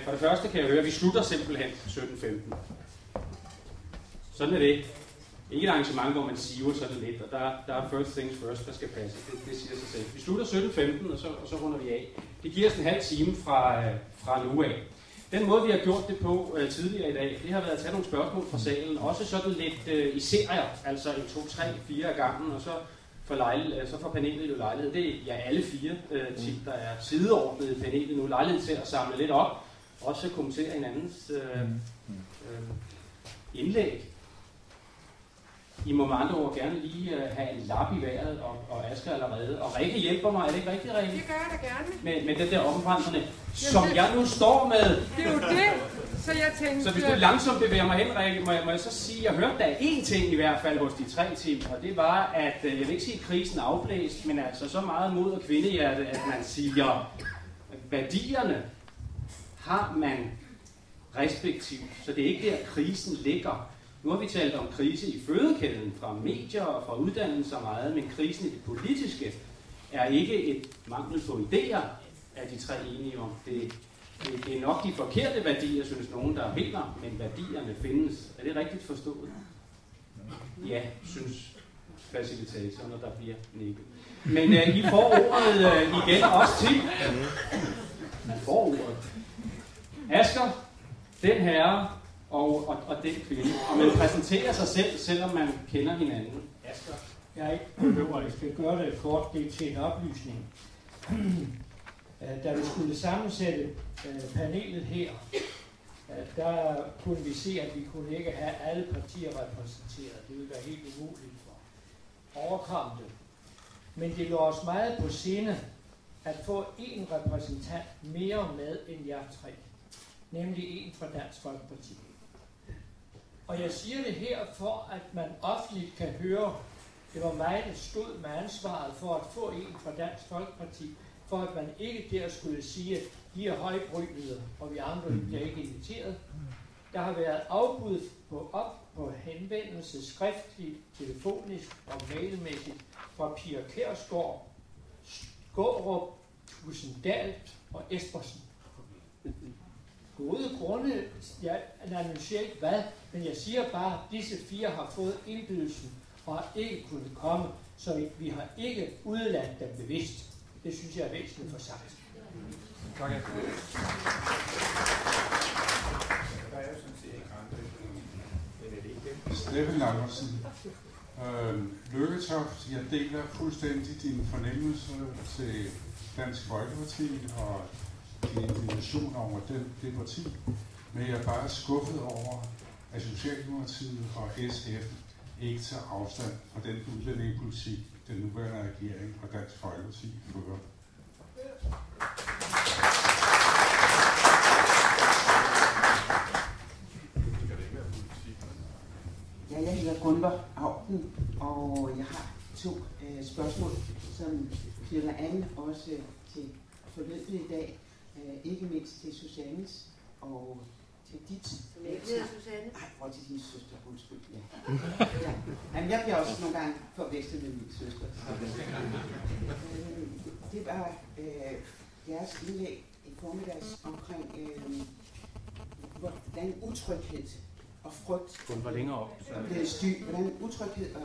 For det første kan jeg høre, at vi slutter simpelthen 17:15. Sådan er det. Ikke et arrangement, hvor man siver sådan lidt, og der er first things first, der skal passe. Det siger sig selv. Vi slutter 17:15, og så runder vi af. Det giver os en halv time fra nu af. Den måde, vi har gjort det på tidligere i dag, det har været at tage nogle spørgsmål fra salen, også sådan lidt i serier, altså en 2, 3, 4 af gangen, og så får panelet jo lejlighed. Det er alle 4 ting, der er sideordnet i panelet nu, lejlighed til at samle lidt op, også kommentere hinandens indlæg. I må med andre ord gerne lige have en lap i vejret, og Asger allerede. Og Rikke hjælper mig, er det ikke rigtigt, Rikke? Det gør jeg da gerne. Med den der omvandrende, som jeg nu står med. Det er jo det, så jeg tænkte... Så hvis du langsomt bevæger mig hen, Rikke, må jeg så sige, jeg hørte der én ting i hvert fald hos de 3 team, og det var, at jeg vil ikke sige, at krisen er afblæst, men altså så meget mod og kvindehjerte, at man siger, at værdierne har man respektivt. Så det er ikke der, krisen ligger. Nu har vi talt om krise i fødekæden fra medier og fra uddannelser meget, men krisen i det politiske er ikke et mangel på idéer, er de 3 enige om. Det er nok de forkerte værdier, synes nogen, der vinder, men værdierne findes. Er det rigtigt forstået? Ja, synes facilitatoren, når der bliver nikket. Men I får ordet igen også til. Man får ordet. Asger, den herre, og den kvinde. Og man præsenterer sig selv, selvom man kender hinanden. Asger. Jeg er ikke behøver, jeg skal gøre det kort, det er til en oplysning. Da vi skulle sammensætte panelet her, der kunne vi se, at vi kunne ikke have alle partier repræsenteret. Det ville være helt umuligt for overkomme det. Men det lå os meget på sinde at få en repræsentant mere med end jer 3. Nemlig en fra Dansk Folkeparti. Og jeg siger det her for, at man offentligt kan høre, det var mig, der stod med ansvaret for at få en fra Dansk Folkeparti, for at man ikke der skulle sige, at de er højbrydede, og vi andre bliver ikke inviteret. Der har været afbud på henvendelse skriftligt, telefonisk og mailmæssigt fra Pia Kjærsgaard, Skårup, Tusinddal og Espersen. Gode grunde, jeg annoncerer ikke hvad, men jeg siger bare, at disse 4 har fået indbydelsen og har ikke kunnet komme, så vi har ikke udeladt dem bevidst. Det synes jeg er væsentligt for sagt. Tak. Steffen Laursen. Lykketoft, jeg deler fuldstændig din fornemmelse til Dansk Folkeparti og din indignation over det parti, men jeg er bare skuffet over, at Socialdemokratiet og SF ikke tager afstand fra den udlændingepolitik, den nuværende regering og Dansk Folkeparti fører. Ja, jeg hedder Gunvor Auken, og jeg har 2 spørgsmål, som knytter an også til forløbet i dag. Ikke mindst til Susannes og til dit. Som ikke hedder Susanne? Nej, og til din søster, undskyld. Ja. Ja. Jamen, jeg bliver også nogle gange forvekslet med min søster. Det var jeres indlæg i formiddags omkring, hvordan utryghed og frygt var længere op, hvordan utryghed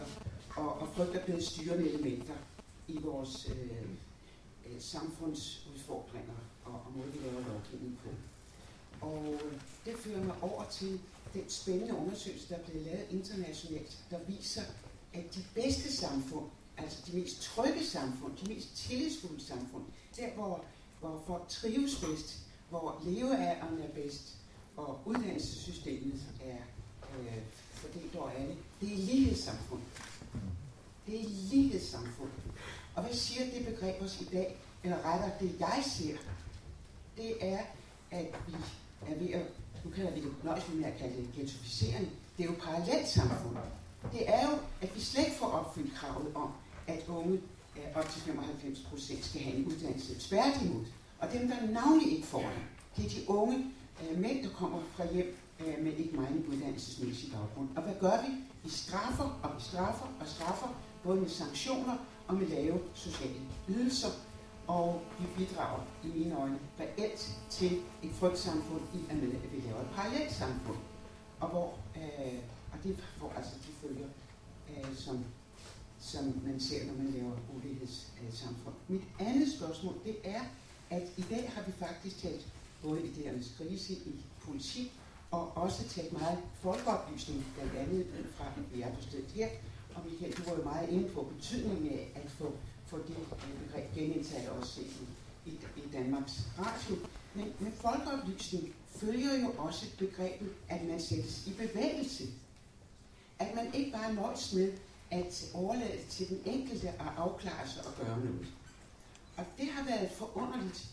og frygt er blevet styrende elementer i vores samfundsudfordringer og måde, vi laver lovgivning på. Og det fører mig over til den spændende undersøgelse, der er blevet lavet internationalt, der viser, at de bedste samfund, altså de mest trygge samfund, de mest tillidsfulde samfund, der hvor folk trives bedst, hvor levealderen er bedst, og uddannelsessystemet er fordelt over alle, det er lighedssamfund. Det er lighedssamfund. Og hvad siger det begreb os i dag, eller rettere det jeg ser, det er, at vi er ved at, nu kalder vi det nøjesligt med at kalde det ghettoficering, det er jo parallelsamfund. Det er jo, at vi slet ikke får opfyldt kravet om, at unge op til 95% skal have en uddannelse. Tværtimod. Og dem, der navnlig ikke får det, det er de unge mænd, der kommer fra hjem med ikke meget uddannelsesmæssig baggrund. Og hvad gør vi? Vi straffer, og vi straffer, og straffer, både med sanktioner og med lave sociale ydelser. Og vi bidrager i mine øjne reelt til et frygtsamfund i at vi laver et parallelsamfund. Og hvor og det får altså de følger, som man ser, når man laver ulighedssamfund. Mit andet spørgsmål, det er, at i dag har vi faktisk talt både idéernes krise i politik, og også talt meget folkeoplysning, blandt andet fra, at vi er på stedet her. Og Michael, du var jo meget inde på betydningen af at få det begreb genindtaget også i Danmarks Radio. Men folkeoplysning følger jo også begrebet, at man sættes i bevægelse. At man ikke bare nøjes med at overlade til den enkelte at afklare sig og gøre noget. Og det har været forunderligt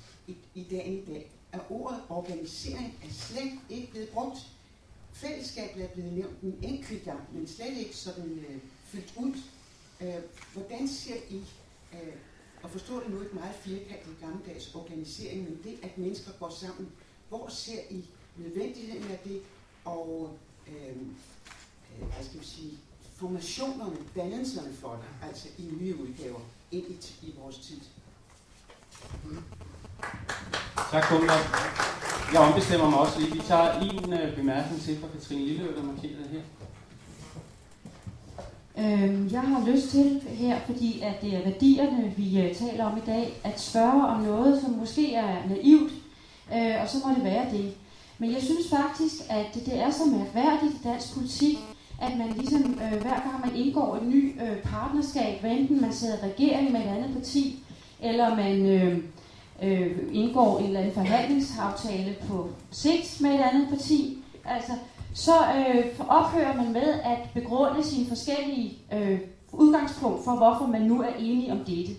i dag, at ordet organisering er slet ikke blevet brugt. Fællesskabet er blevet nævnt en enkelt gang, men slet ikke sådan fyldt ud. Hvordan ser I, og forstår det nu et meget firkantet gammeldags organisering, men det, at mennesker går sammen, hvor ser I nødvendigheden af det, og hvad skal vi sige, formationerne, dannelserne for det, altså i nye udgaver, ind i vores tid? Tak, Kumler. Jeg ombestemmer mig også lige. Vi tager en bemærkning til fra Katrine Lilleø, der markerer her. Jeg har lyst til her, fordi at det er værdierne, vi taler om i dag, at spørge om noget, som måske er naivt, og så må det være det. Men jeg synes faktisk, at det er så mærkværdigt i dansk politik, at man ligesom hver gang man indgår et ny partnerskab, hvad enten man sidder i regering med et andet parti, eller man indgår en eller anden forhandlingsaftale på sigt med et andet parti, altså, så ophører man med at begrunde sine forskellige udgangspunkt for, hvorfor man nu er enige om dette.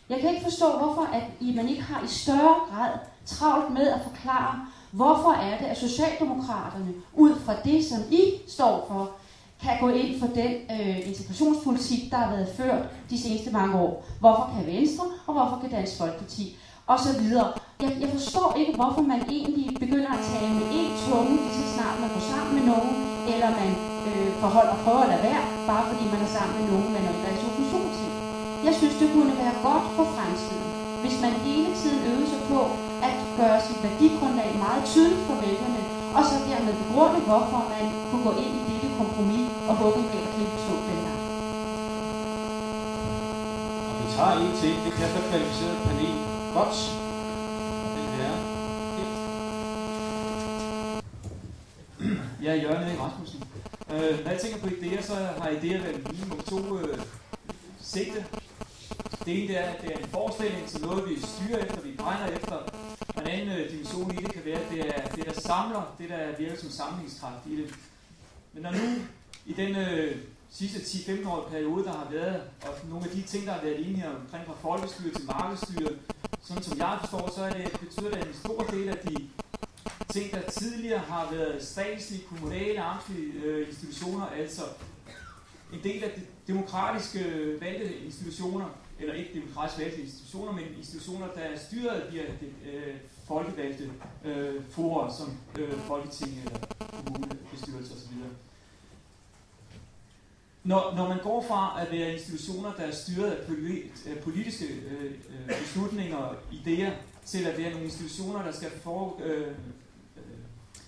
Jeg kan ikke forstå, hvorfor at man ikke har i større grad travlt med at forklare, hvorfor er det, at Socialdemokraterne, ud fra det, som I står for, kan gå ind for den integrationspolitik, der har været ført de seneste mange år. Hvorfor kan Venstre, og hvorfor kan Dansk Folkeparti, og så videre. Jeg forstår ikke, hvorfor man egentlig begynder at tale med én tunge, lige så snart man går sammen med nogen, eller man prøver at lade være, bare fordi man er sammen med nogen, man ikke er i opposition til. Jeg synes, det kunne være godt for fremtiden, hvis man hele tiden øvede sig på at gøre sit værdigrundlag meget tydeligt for vælgerne, og så dermed begrunde, hvorfor man kunne gå ind i dette kompromis og håbe med at klippe stå den her. Og vi tager en til. Det kan så kvalificeret panel. Godt. Den her. Ja, Jørgen Erik Rasmussen. Når jeg tænker på idéer, så har idéer været lige med to sigte. Det ene er, at det er en forestilling til noget, vi styrer efter, vi brænder efter. Og en anden dimension i det kan være, at det er det, der samler, det der virker som samlingskraft i det. Men når nu i den sidste 10-15-årige periode, der har været, og nogle af de ting, der har været enige omkring fra folkestyre til markedsstyre, sådan som jeg forstår, så betyder det en stor del af de ting, der tidligere har været statslige, kommunale, amtslige institutioner, altså en del af de demokratiske valgte institutioner, eller ikke demokratisk valgte institutioner, men institutioner, der er styret via folkevalgte forer, som Folketinget eller kommunebestyrelse osv. Når man går fra at være institutioner, der er styret af politiske beslutninger og idéer, til at være nogle institutioner,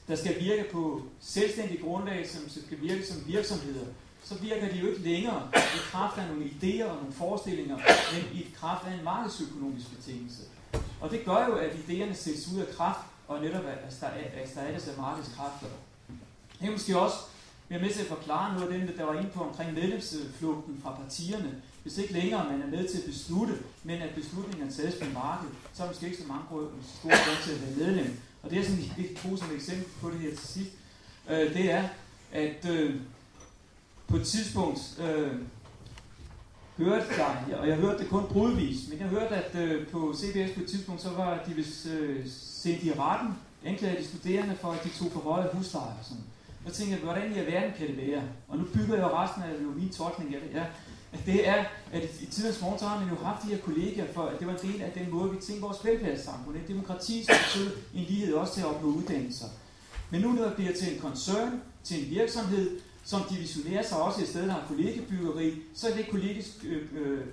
der skal virke på selvstændig grundlag, som skal virke som virksomheder, så virker de jo ikke længere i kraft af nogle idéer og nogle forestillinger, men i kraft af en markedsøkonomisk betingelse. Og det gør jo, at idéerne sættes ud af kraft, og netop erstattes af markedskræfter. Jeg kan måske også være med til at forklare noget af det, der var inde på omkring medlemsflugten fra partierne. Hvis ikke længere man er med til at beslutte, men at beslutningerne tages på markedet, så er der måske ikke så mange store grund til at være medlem. Og det er sådan et positivt eksempel på det her til sidst. Det er, at på et tidspunkt hørte jeg, og jeg hørte det kun brudvis, men jeg hørte, at på CBS på et tidspunkt, så var de vist sendt i retten, anklaget de studerende for, at de tog for høje huslejer og sådan. Og tænkte jeg, hvordan i alverden kan det være? Og nu bygger jeg jo resten af min tolkning af det, det er, at i tidens morgen, så har man jo haft de her kolleger, for at det var en del af den måde, vi tænker vores velfærdssamfund. Et demokrati, som betyder en lighed også til at opnå uddannelser. Men nu når det bliver til en koncern, til en virksomhed, som divisionerer sig også i stedet, der har kollegebyggeri, så er det kollegisk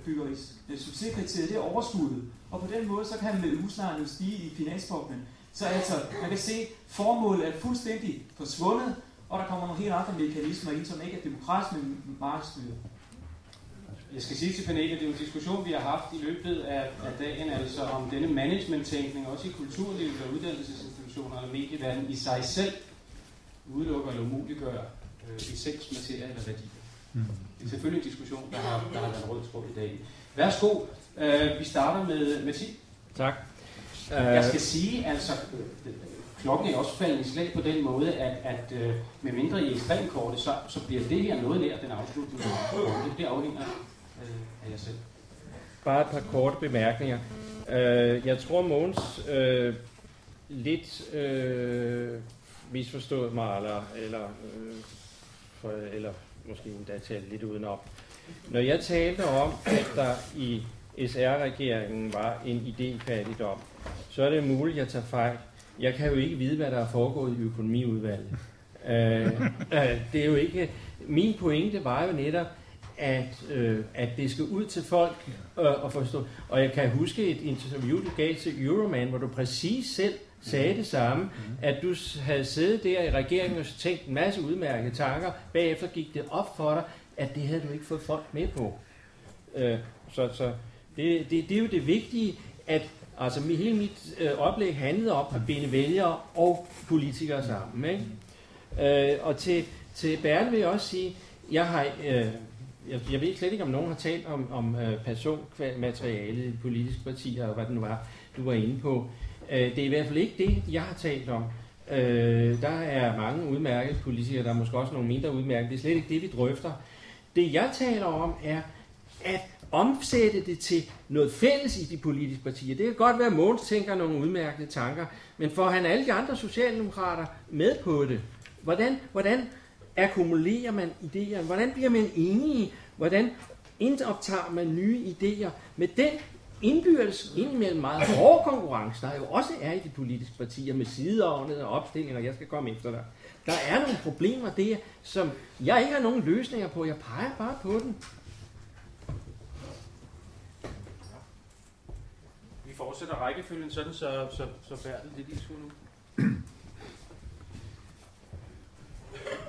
byggeris succeskriteriet, det er overskuddet. Og på den måde, så kan man med huslejerne stige i finansboblen. Så altså, man kan se, at formålet er fuldstændig forsvundet, og der kommer nogle helt andre mekanismer ind, som ikke er demokratisk, men markedsstyret. Jeg skal sige til panelet, at det er en diskussion, vi har haft i løbet af dagen, altså om denne management-tænkning, også i kulturlivet og uddannelsesinstitutioner eller medieverdenen, i sig selv udelukker eller umuliggør essens, materie eller værdier. Det er selvfølgelig en diskussion, der har været rød tråd i dag. Værsgo, vi starter med Tim. Tak. Jeg skal sige, altså, klokken er også faldet i slag på den måde, at med mindre i ekstremkortet, så bliver det her noget nær den afslutning. Det afhænger af jer selv. Bare et par korte bemærkninger. Jeg tror, Mogens lidt misforstået mig, eller måske endda talt lidt udenom. Når jeg talte om, at der i SR-regeringen var en idéfattigdom, så er det muligt, at jeg tager fejl. Jeg kan jo ikke vide, hvad der er foregået i økonomiudvalget. Det er jo ikke... Min pointe var jo netop, at det skal ud til folk at forstå. Og jeg kan huske et interview, du gav til Euroman, hvor du præcis selv sagde det samme, at du havde siddet der i regeringen og tænkt en masse udmærkede tanker. Bagefter gik det op for dig, at det havde du ikke fået folk med på. Så det er jo det vigtige, at altså hele mit oplæg handlede om at binde vælgere og politikere sammen. Ikke? Og til Bertel vil jeg også sige, jeg ved slet ikke, om nogen har talt om personmaterialet i politiske partier, og hvad det nu var, du var inde på. Det er i hvert fald ikke det, jeg har talt om. Der er mange udmærkede politikere, der er måske også nogle mindre udmærkede. Det er slet ikke det, vi drøfter. Det, jeg taler om, er at omsætte det til noget fælles i de politiske partier. Det kan godt være, at Mogens tænker nogle udmærkede tanker, men får han alle de andre socialdemokrater med på det? Hvordan akkumulerer man idéer? Hvordan bliver man enige? Hvordan indoptager man nye idéer med den indbyrdes indimellem meget hårde konkurrence, der jo også er i de politiske partier med sideordnede og opstillinger, jeg skal komme efter dig. Der er nogle problemer der, som jeg ikke har nogen løsninger på. Jeg peger bare på dem. Vi fortsætter rækkefølgen sådan, så Bertel det lige skulle nu.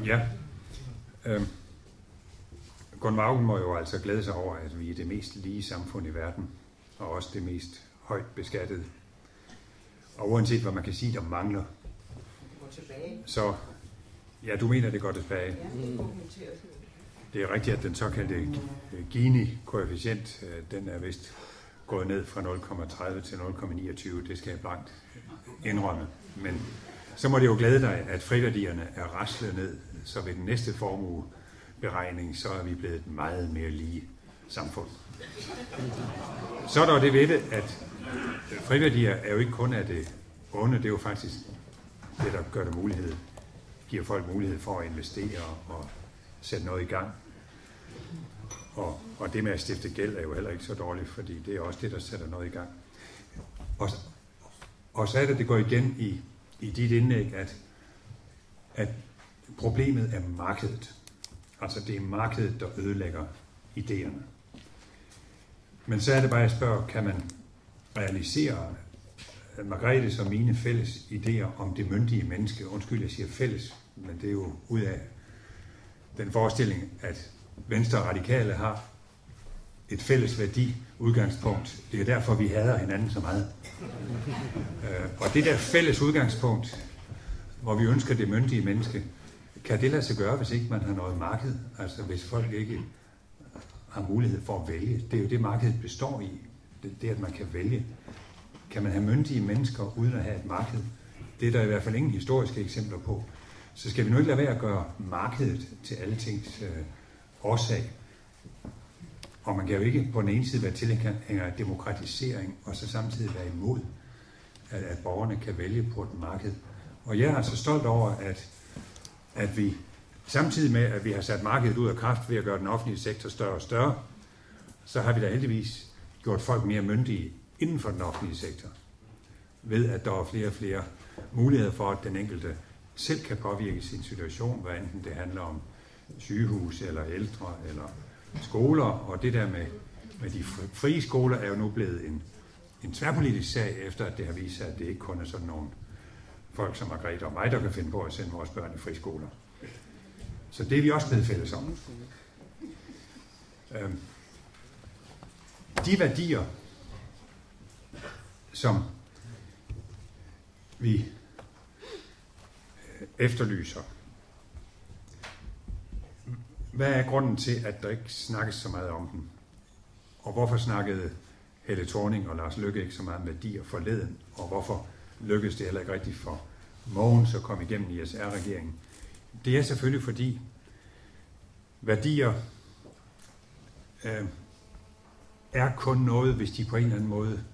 Ja. Gunn Waugen må jo altså glæde sig over, at vi er det mest lige samfund i verden, og også det mest højt beskattede. Og uanset hvad man kan sige, der mangler, så ja, du mener, det går tilbage. Det er rigtigt, at den såkaldte Gini-koefficient, den er vist gået ned fra 0,30 til 0,29. Det skal jeg blankt indrømme. Men så må det jo glæde dig, at friværdierne er raslet ned, så ved den næste formueberegning, så er vi blevet et meget mere lige samfund. Så er der det ved det, at friværdier er jo ikke kun af det onde, det er jo faktisk det, der gør det mulighed, giver folk mulighed for at investere og sætte noget i gang. Og det med at stifte gæld er jo heller ikke så dårligt, fordi det er også det, der sætter noget i gang. Og så er det går igen i dit indlæg, at problemet er markedet. Altså det er markedet, der ødelægger idéerne. Men så er det bare, at jeg spørger, kan man realisere Margrethes og mine fælles idéer om det myndige menneske. Undskyld, jeg siger fælles, men det er jo ud af den forestilling, at Venstre og Radikale har et fælles værdiudgangspunkt. Det er derfor, vi hader hinanden så meget. Og det der fælles udgangspunkt, hvor vi ønsker det myndige menneske, kan det lade sig gøre, hvis ikke man har noget marked? Altså hvis folk ikke har mulighed for at vælge. Det er jo det, markedet består i. Det at man kan vælge. Kan man have myndige mennesker uden at have et marked? Det er der i hvert fald ingen historiske eksempler på. Så skal vi nu ikke lade være at gøre markedet til alle tings årsag. Og man kan jo ikke på den ene side være tilhænger af demokratisering, og så samtidig være imod, at borgerne kan vælge på et marked. Og jeg er altså stolt over, at vi samtidig med, at vi har sat markedet ud af kraft ved at gøre den offentlige sektor større og større, så har vi da heldigvis gjort folk mere myndige inden for den offentlige sektor. Ved at der er flere og flere muligheder for, at den enkelte selv kan påvirke sin situation, hvad enten det handler om sygehus eller ældre eller skoler. Og det der med de frie skoler er jo nu blevet en tværpolitisk sag, efter at det har vist sig, at det ikke kun er sådan nogle folk som Margrethe og mig, der kan finde på at sende vores børn i friskoler. Så det er vi også blevet fælles om. De værdier, som vi efterlyser. Hvad er grunden til, at der ikke snakkes så meget om dem? Og hvorfor snakkede Helle Thorning og Lars Løkke ikke så meget om værdier forleden? Og hvorfor lykkedes det heller ikke rigtigt for Mogens at komme igennem ISR-regeringen? Det er selvfølgelig fordi værdier er kun noget, hvis de på en eller anden måde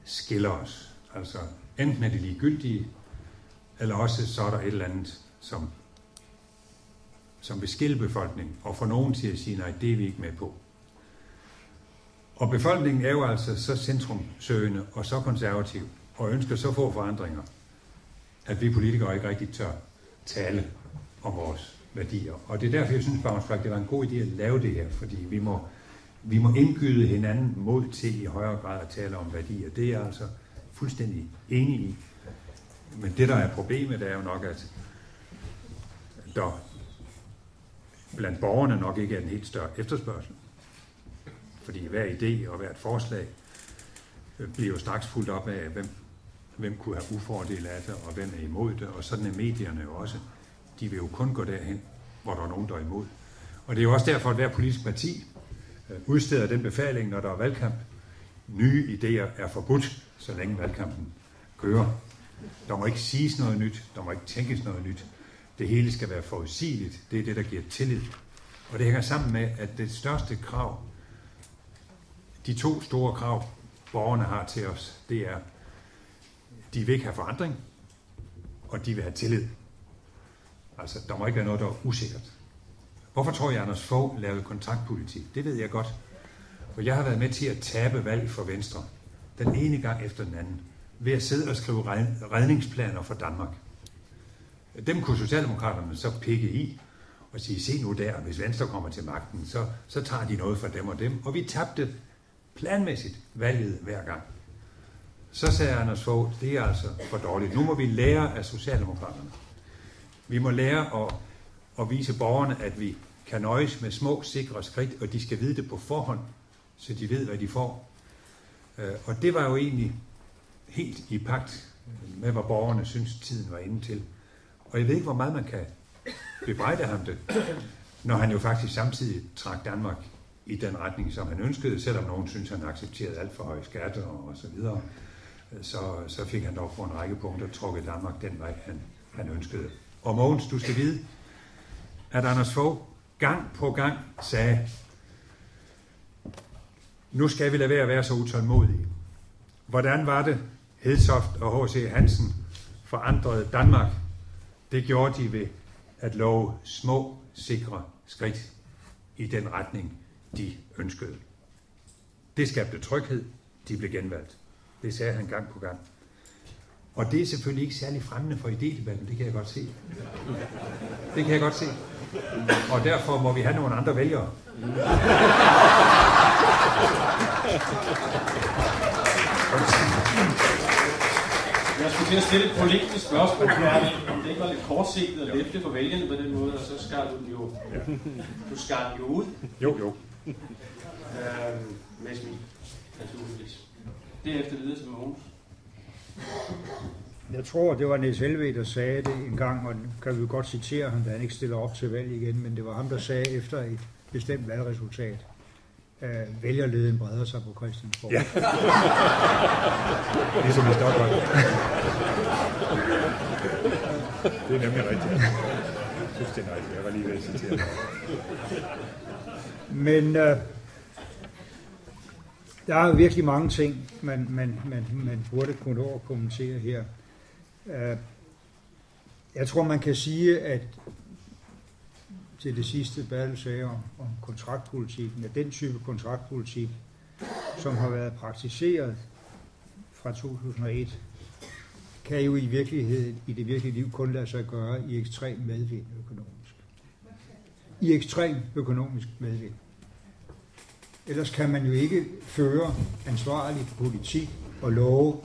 skiller os. Altså enten er de ligegyldige, eller også så er der et eller andet, som vil skille befolkningen, og få nogen til at sige, nej, det er vi ikke med på. Og befolkningen er jo altså så centrumsøgende og så konservativ, og ønsker så få forandringer, at vi politikere ikke rigtig tør tale om vores værdier. Og det er derfor, jeg synes, at det var en god idé at lave det her, fordi vi må indgyde hinanden mod til i højere grad at tale om værdier. Det er jeg altså fuldstændig enig i. Men det, der er problemet, er jo nok, at der blandt borgerne nok ikke er en helt større efterspørgsel. Fordi hver idé og hvert forslag bliver jo straks fuldt op af, hvem kunne have ufordele af det, og hvem er imod det. Og sådan er medierne jo også. De vil jo kun gå derhen, hvor der er nogen, der er imod. Og det er jo også derfor, at hver politisk parti udsteder den befaling, når der er valgkamp. Nye idéer er forbudt, så længe valgkampen kører. Der må ikke siges noget nyt, der må ikke tænkes noget nyt. Det hele skal være forudsigeligt. Det er det, der giver tillid. Og det hænger sammen med, at det største krav, de to store krav, borgerne har til os, det er, de vil ikke have forandring, og de vil have tillid. Altså, der må ikke være noget, der er usikkert. Hvorfor tror jeg, Anders Fogh lavede kontraktpolitik? Det ved jeg godt. For jeg har været med til at tabe valg for Venstre, den ene gang efter den anden, ved at sidde og skrive redningsplaner for Danmark. Dem kunne Socialdemokraterne så pikke i og sige, se nu der, hvis Venstre kommer til magten, så tager de noget fra dem og dem. Og vi tabte planmæssigt valget hver gang. Så sagde Anders Fogh, det er altså for dårligt. Nu må vi lære af Socialdemokraterne. Vi må lære at vise borgerne, at vi kan nøjes med små, sikre skridt, og de skal vide det på forhånd, så de ved, hvad de får. Og det var jo egentlig helt i pagt med, hvad borgerne synes, tiden var inde til. Og jeg ved ikke, hvor meget man kan bebrejde ham det, når han jo faktisk samtidig trak Danmark i den retning, som han ønskede, selvom nogen synes, han accepterede alt for høje skatter og så videre. Så fik han dog på en række punkter trukket Danmark den vej, han ønskede. Og Mogens, du skal vide, at Anders Fogh gang på gang sagde, nu skal vi lade være at være så utålmodige. Hvordan var det, Hedtoft og H.C. Hansen forandrede Danmark? Det gjorde de ved at love små, sikre skridt i den retning, de ønskede. Det skabte tryghed, de blev genvalgt. Det sagde han gang på gang. Og det er selvfølgelig ikke særlig fremmende for idédebatten, det kan jeg godt se. Det kan jeg godt se. Og derfor må vi have nogle andre vælgere. jeg skulle til at stille et polemisk spørgsmål, om det ikke var lidt kortsigtet og lette for vælgerne på den måde, og så skar du den jo, du skar den jo ud. Jo. Med smil, naturligvis. Derefter videre til Mogens. Jeg tror, det var Niels Helveg, der sagde det en gang, og kan vi jo godt citere ham, da han ikke stiller op til valg igen, men det var ham, der sagde efter et bestemt valgresultat, vælgerleden breder sig på Christiansborg. Ja. Ligesom i Stockholm. Det er nemlig rigtigt. Jeg synes, det er rigtigt. Jeg var lige ved at citere det. Men der er jo virkelig mange ting, man burde kunne nå at kommentere her. Jeg tror, man kan sige, at til det sidste, Bertel sagde om kontraktpolitikken, at den type kontraktpolitik, som har været praktiseret fra 2001, kan jo i virkeligheden, i det virkelige liv, kun lade sig gøre i ekstrem medvind økonomisk. I ekstrem økonomisk medvind. Ellers kan man jo ikke føre ansvarlig politik og love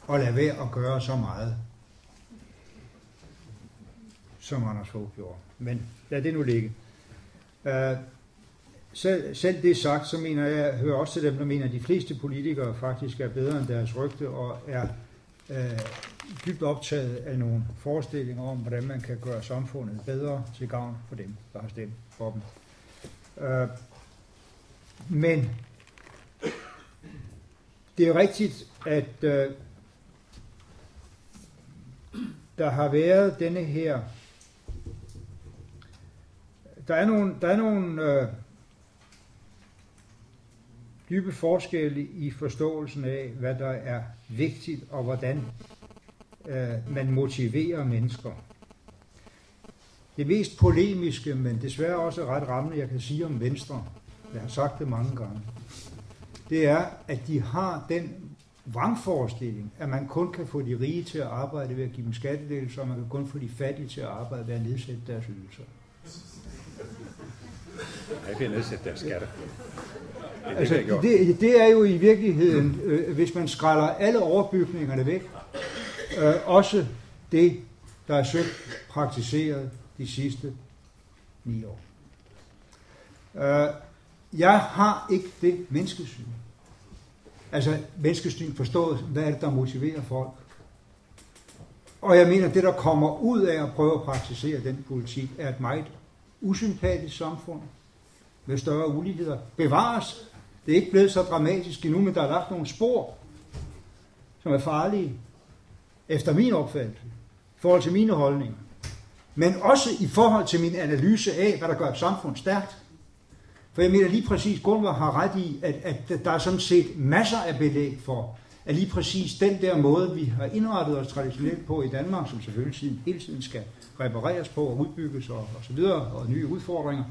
og lade være at gøre så meget, som Anders Fogh gjorde. Men lad det nu ligge. Selv det sagt, så mener jeg hører også til dem, der mener, at de fleste politikere faktisk er bedre end deres rygte og er dybt optaget af nogle forestillinger om, hvordan man kan gøre samfundet bedre til gavn for dem, der har stemt for dem. Men det er rigtigt, at der har været denne her. Der er nogle dybe forskelle i forståelsen af, hvad der er vigtigt, og hvordan man motiverer mennesker. Det mest polemiske, men desværre også ret rammende, jeg kan sige om Venstre, jeg har sagt det mange gange, det er, at de har den vrangforestilling, at man kun kan få de rige til at arbejde ved at give dem skattelettelser, og man kan kun få de fattige til at arbejde ved at nedsætte deres ydelser. Jeg kan nedsætte deres skatter. Det er jo i virkeligheden, hvis man skræller alle overbygningerne væk, også det, der er søgt praktiseret de sidste 9 år. Jeg har ikke det menneskesyn. Altså menneskesyn forstået, hvad er det, der motiverer folk. Og jeg mener, at det, der kommer ud af at prøve at praktisere den politik, er et meget usympatisk samfund med større uligheder. Bevares. Det er ikke blevet så dramatisk endnu, men der er lagt nogle spor, som er farlige, efter min opfattelse, i forhold til mine holdninger. Men også i forhold til min analyse af, hvad der gør et samfund stærkt. For jeg mener lige præcis, Gunvar har ret i, at der er sådan set masser af belæg for, at lige præcis den der måde, vi har indrettet os traditionelt på i Danmark, som selvfølgelig hele tiden skal repareres på og udbygges og så videre, og nye udfordringer,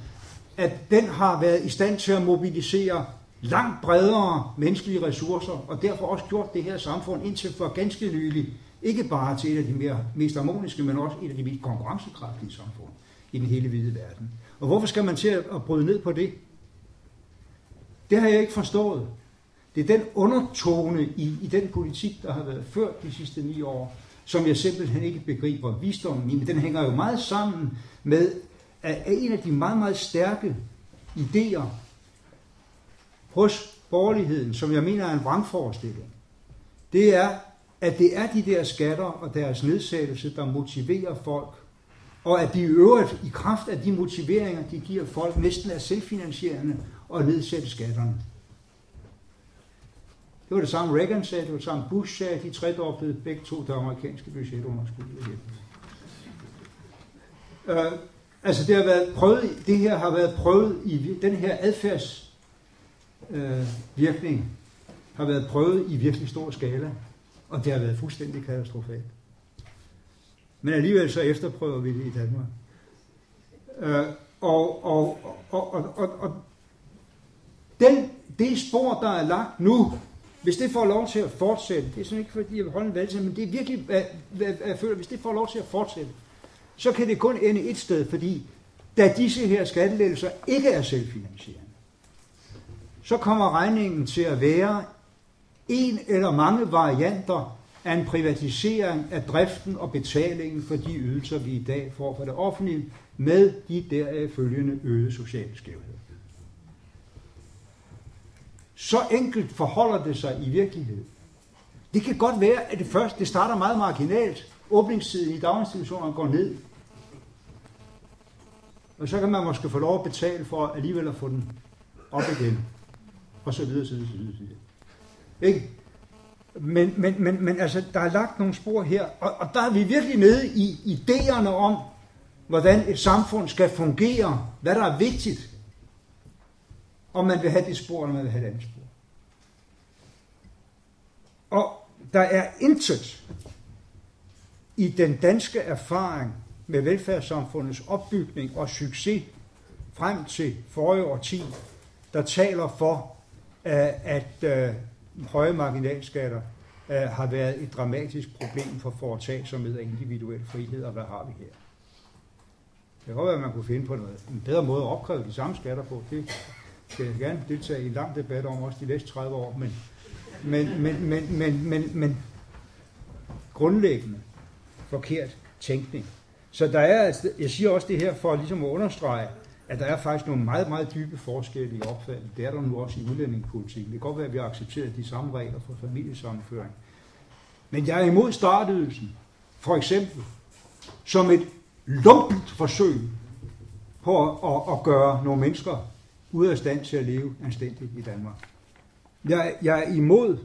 at den har været i stand til at mobilisere langt bredere menneskelige ressourcer, og derfor også gjort det her samfund indtil for ganske nylig, ikke bare til et af de mest harmoniske, men også et af de mest konkurrencekraftige samfund i den hele hvide verden. Og hvorfor skal man til at bryde ned på det? Det har jeg ikke forstået. Det er den undertone i den politik, der har været ført de sidste 9 år, som jeg simpelthen ikke begriber visdommen i, men den hænger jo meget sammen med en af de meget, meget stærke idéer hos borgerligheden, som jeg mener er en vrangforestilling. Det er, at det er de der skatter og deres nedsættelse, der motiverer folk, og at de i øvrigt i kraft af de motiveringer, de giver folk, næsten er selvfinansierende og nedsætte skatterne. Det var det samme Reagan sagde, det var det samme Bush sagde, de tredoblede begge to det amerikanske budgetunderskud. Altså det har været prøvet, det her har været prøvet i den her adfærdsvirkning har været prøvet i virkelig stor skala, og det har været fuldstændig katastrofalt. Men alligevel så efterprøver vi det i Danmark. Det spor, der er lagt nu, hvis det får lov til at fortsætte, det er sådan ikke fordi jeg vil holde en valg til, men det er virkelig, jeg føler, hvis det får lov til at fortsætte, så kan det kun ende et sted, fordi da disse her skattelettelser ikke er selvfinansierende, så kommer regningen til at være en eller mange varianter af en privatisering af driften og betalingen for de ydelser, vi i dag får fra det offentlige, med de deraf følgende øgede sociale skævheder. Så enkelt forholder det sig i virkeligheden. Det kan godt være, at det starter meget marginalt. Åbningstiden i daginstitutionerne går ned. Og så kan man måske få lov at betale for alligevel at få den op igen. Og så videre, så videre. Ikke? Men altså, der er lagt nogle spor her, og der er vi virkelig nede i idéerne om, hvordan et samfund skal fungere, hvad der er vigtigt, om man vil have det spor, eller man vil have et andet spor. Og der er intet i den danske erfaring med velfærdssamfundets opbygning og succes frem til forrige årti, der taler for, at høje marginalskatter har været et dramatisk problem for foretagsomhed af individuel frihed, og hvad har vi her? Det kan godt være, at man kunne finde på en bedre måde at opkræve de samme skatter på. Det skal jeg gerne deltage i en lang debat om også de næste 30 år, men grundlæggende forkert tænkning. Så der er, jeg siger også det her for ligesom at understrege, at der er faktisk nogle meget, meget dybe forskelle i opfattelsen. Det er der nu også i udlændingepolitikken. Det kan godt være, at vi har accepteret de samme regler for familiesammenføring. Men jeg er imod startydelsen, for eksempel, som et lumpent forsøg på at gøre nogle mennesker ude af stand til at leve anstændigt i Danmark. Jeg er imod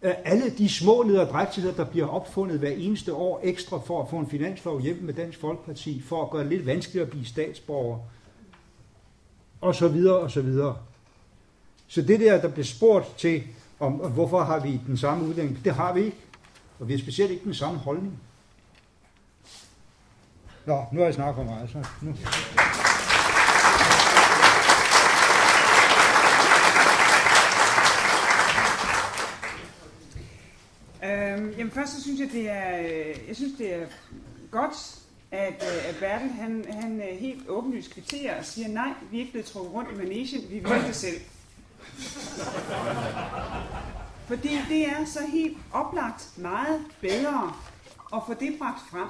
alle de små nederdrægtigheder, der bliver opfundet hver eneste år ekstra for at få en finanslov hjem med Dansk Folkeparti, for at gøre det lidt vanskeligere at blive statsborger, og så videre, og så videre. Så det der blev spurgt til, om hvorfor har vi den samme udlænding, det har vi ikke. Og vi har specielt ikke den samme holdning. Nå, nu har jeg snakket for meget, så nu. Jamen først så synes det er godt, at Bertel han helt åbenlyst kvitterer og siger, nej, vi er ikke blevet trukket rundt i managen, vi vil det selv. Fordi det er så helt oplagt meget bedre at få det bragt frem,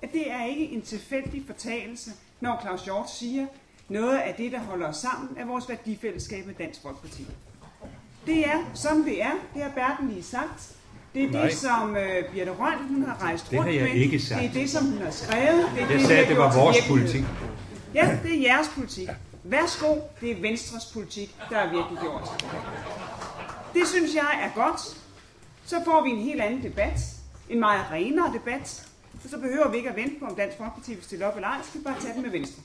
at det er ikke en tilfældig fortalelse, når Claus Hjort siger, noget af det, der holder os sammen, er vores værdifællesskab med Dansk Folkeparti. Det er, som det er, det har Bertel lige sagt. Det er det, som Birthe Rønn, hun har rejst rundt med. Det har jeg ikke sagt. Det er det, som hun har skrevet. Jeg sagde, det var vores politik. Ja, det er jeres politik. Værsgo, det er Venstres politik, der er virkelig gjort. Det synes jeg er godt. Så får vi en helt anden debat. En meget renere debat. Og så behøver vi ikke at vente på, om Dansk Folkeparti vil stille op eller ej. Så skal vi bare tage den med Venstre.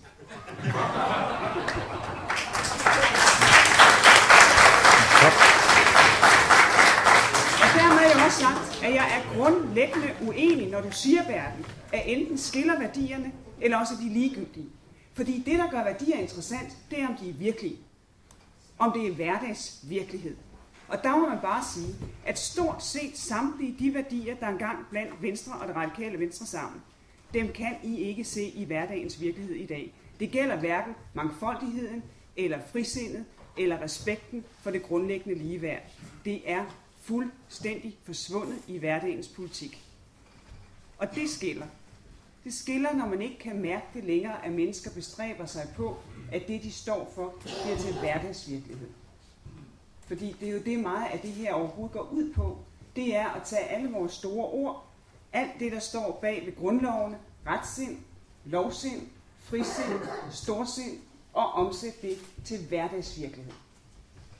Og dermed er jeg også sagt, at jeg er grundlæggende uenig, når du siger, Bertel, at enten skiller værdierne, eller også er de ligegyldige. Fordi det, der gør værdier interessant, det er, om de er virkelige. Om det er hverdagsvirkelighed. Og der må man bare sige, at stort set samtlige de værdier, der engang blandt Venstre og det radikale Venstre sammen, dem kan I ikke se i hverdagens virkelighed i dag. Det gælder hverken mangfoldigheden, eller frisindet, eller respekten for det grundlæggende ligeværd. Det er fuldstændig forsvundet i hverdagens politik. Og det skiller. Det skiller, når man ikke kan mærke det længere, at mennesker bestræber sig på, at det, de står for, bliver til hverdagsvirkelighed. Fordi det er jo det meget af det her overhovedet går ud på. Det er at tage alle vores store ord, alt det, der står bag ved grundlovene, retssind, lovsind, frisind, storsind, og omsætte det til hverdagsvirkelighed.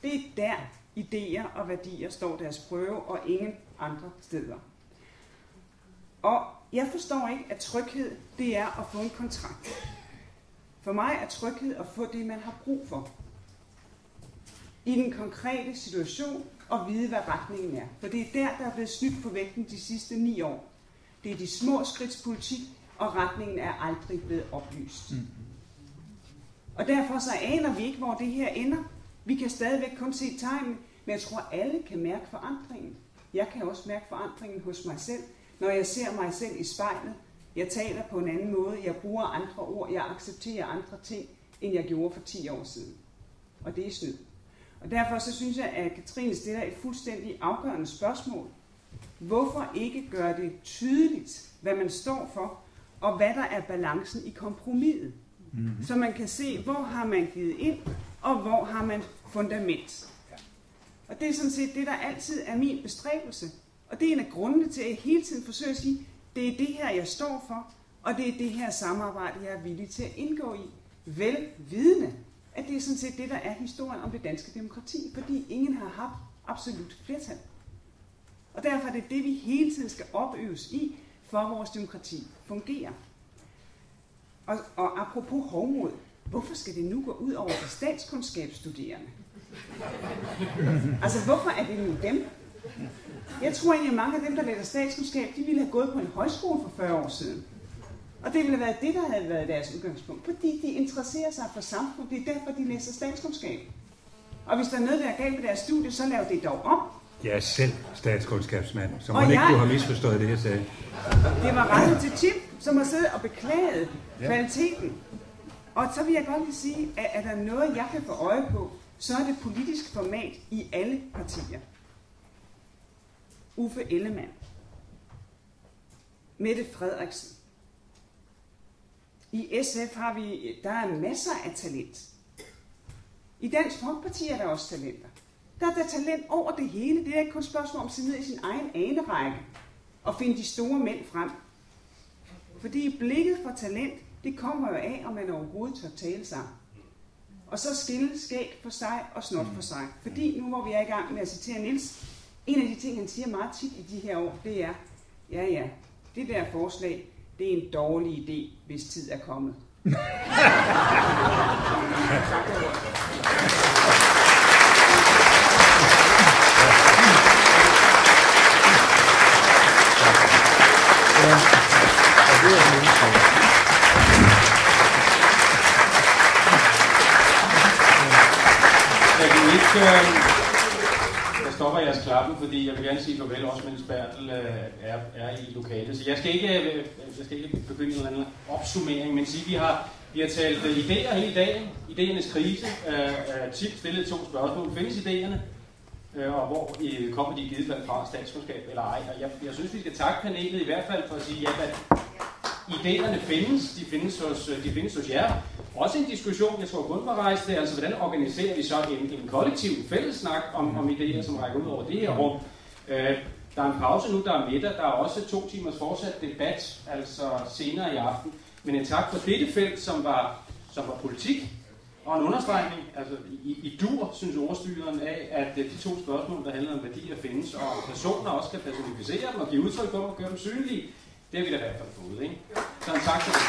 Det er der idéer og værdier står deres prøve, og ingen andre steder. Og jeg forstår ikke, at tryghed, det er at få en kontrakt. For mig er tryghed at få det, man har brug for. I den konkrete situation, og vide, hvad retningen er. For det er der er blevet snydt på vægten de sidste 9 år. Det er de små skridts politik, og retningen er aldrig blevet oplyst. Og derfor så aner vi ikke, hvor det her ender. Vi kan stadigvæk kun se tegnen, men jeg tror, alle kan mærke forandringen. Jeg kan også mærke forandringen hos mig selv, når jeg ser mig selv i spejlet. Jeg taler på en anden måde, jeg bruger andre ord, jeg accepterer andre ting, end jeg gjorde for 10 år siden. Og det er snyd. Og derfor så synes jeg, at Katrine stiller et fuldstændig afgørende spørgsmål. Hvorfor ikke gøre det tydeligt, hvad man står for, og hvad der er balancen i kompromiset? Så man kan se, hvor har man givet ind, og hvor har man fundament. Og det er sådan set det, der altid er min bestræbelse. Og det er en af grundene til, at jeg hele tiden forsøger at sige, det er det her, jeg står for, og det er det her samarbejde, jeg er villig til at indgå i. Vel vidende, at det er sådan set det, der er historien om det danske demokrati, fordi ingen har haft absolut flertal. Og derfor er det det, vi hele tiden skal opøves i, for at vores demokrati fungerer. Og apropos hovmod, hvorfor skal det nu gå ud over de statskundskabsstuderende? Altså, hvorfor er det nu dem? Jeg tror egentlig, at mange af dem, der læser statskundskab, de ville have gået på en højskole for 40 år siden. Og det ville have været det, der havde været deres udgangspunkt, fordi de interesserer sig for samfundet. Det er derfor, de læser statskundskab. Og hvis der er noget, der er galt med deres studie, så lav det dog om. Jeg er selv statskundskabsmand, så må ikke du har misforstået det, jeg sagde. Det var rettet til Tim, som har siddet og beklaget kvaliteten. Og så vil jeg godt lige sige, at er der noget, jeg kan få øje på, så er det politisk format i alle partier. Uffe Ellemann, Mette Frederiksen. I SF har der er masser af talent. I Dansk Folkeparti er der også talenter. Der er talent over det hele. Det er ikke kun et spørgsmål om at sidde ned i sin egen anerække og finde de store mænd frem. Fordi blikket for talent, det kommer jo af, om man overhovedet tør tale sammen. Og så skille skæg for sig og snot for sig. Fordi nu hvor vi er i gang med at citere Niels, en af de ting, han siger meget tit i de her år, det er, ja, det der forslag, det er en dårlig idé, hvis tid er kommet. Jeg stopper jeres klappen, fordi jeg vil gerne sige farvel også, mens Bertel er i lokalet. Så jeg skal ikke begynde en eller anden opsummering, men sige, vi har talt idéer hele dagen. Idéernes krise. Tip stillede 2 spørgsmål. Findes idéerne? Og hvor kommer de i givet fald fra, statskundskab eller ej? Og jeg synes, vi skal takke panelet i hvert fald for at sige, at idéerne findes. De findes hos jer. Også en diskussion, jeg tror kun var rejst, det er altså, hvordan organiserer vi så en kollektiv fællessnak om idéer, som rækker ud over det her rum. Der er en pause nu, der er middag, der er også 2 timers fortsat debat, altså senere i aften. Men en tak for dette felt, som var politik, og en understregning, altså i dur, synes ordstyreren af, at de 2 spørgsmål, der handler om værdier, findes, og personer også kan personificere dem og give udtryk for dem og gøre dem synlige. Det har vi da i hvert fald fået, ikke? Så en tak for det.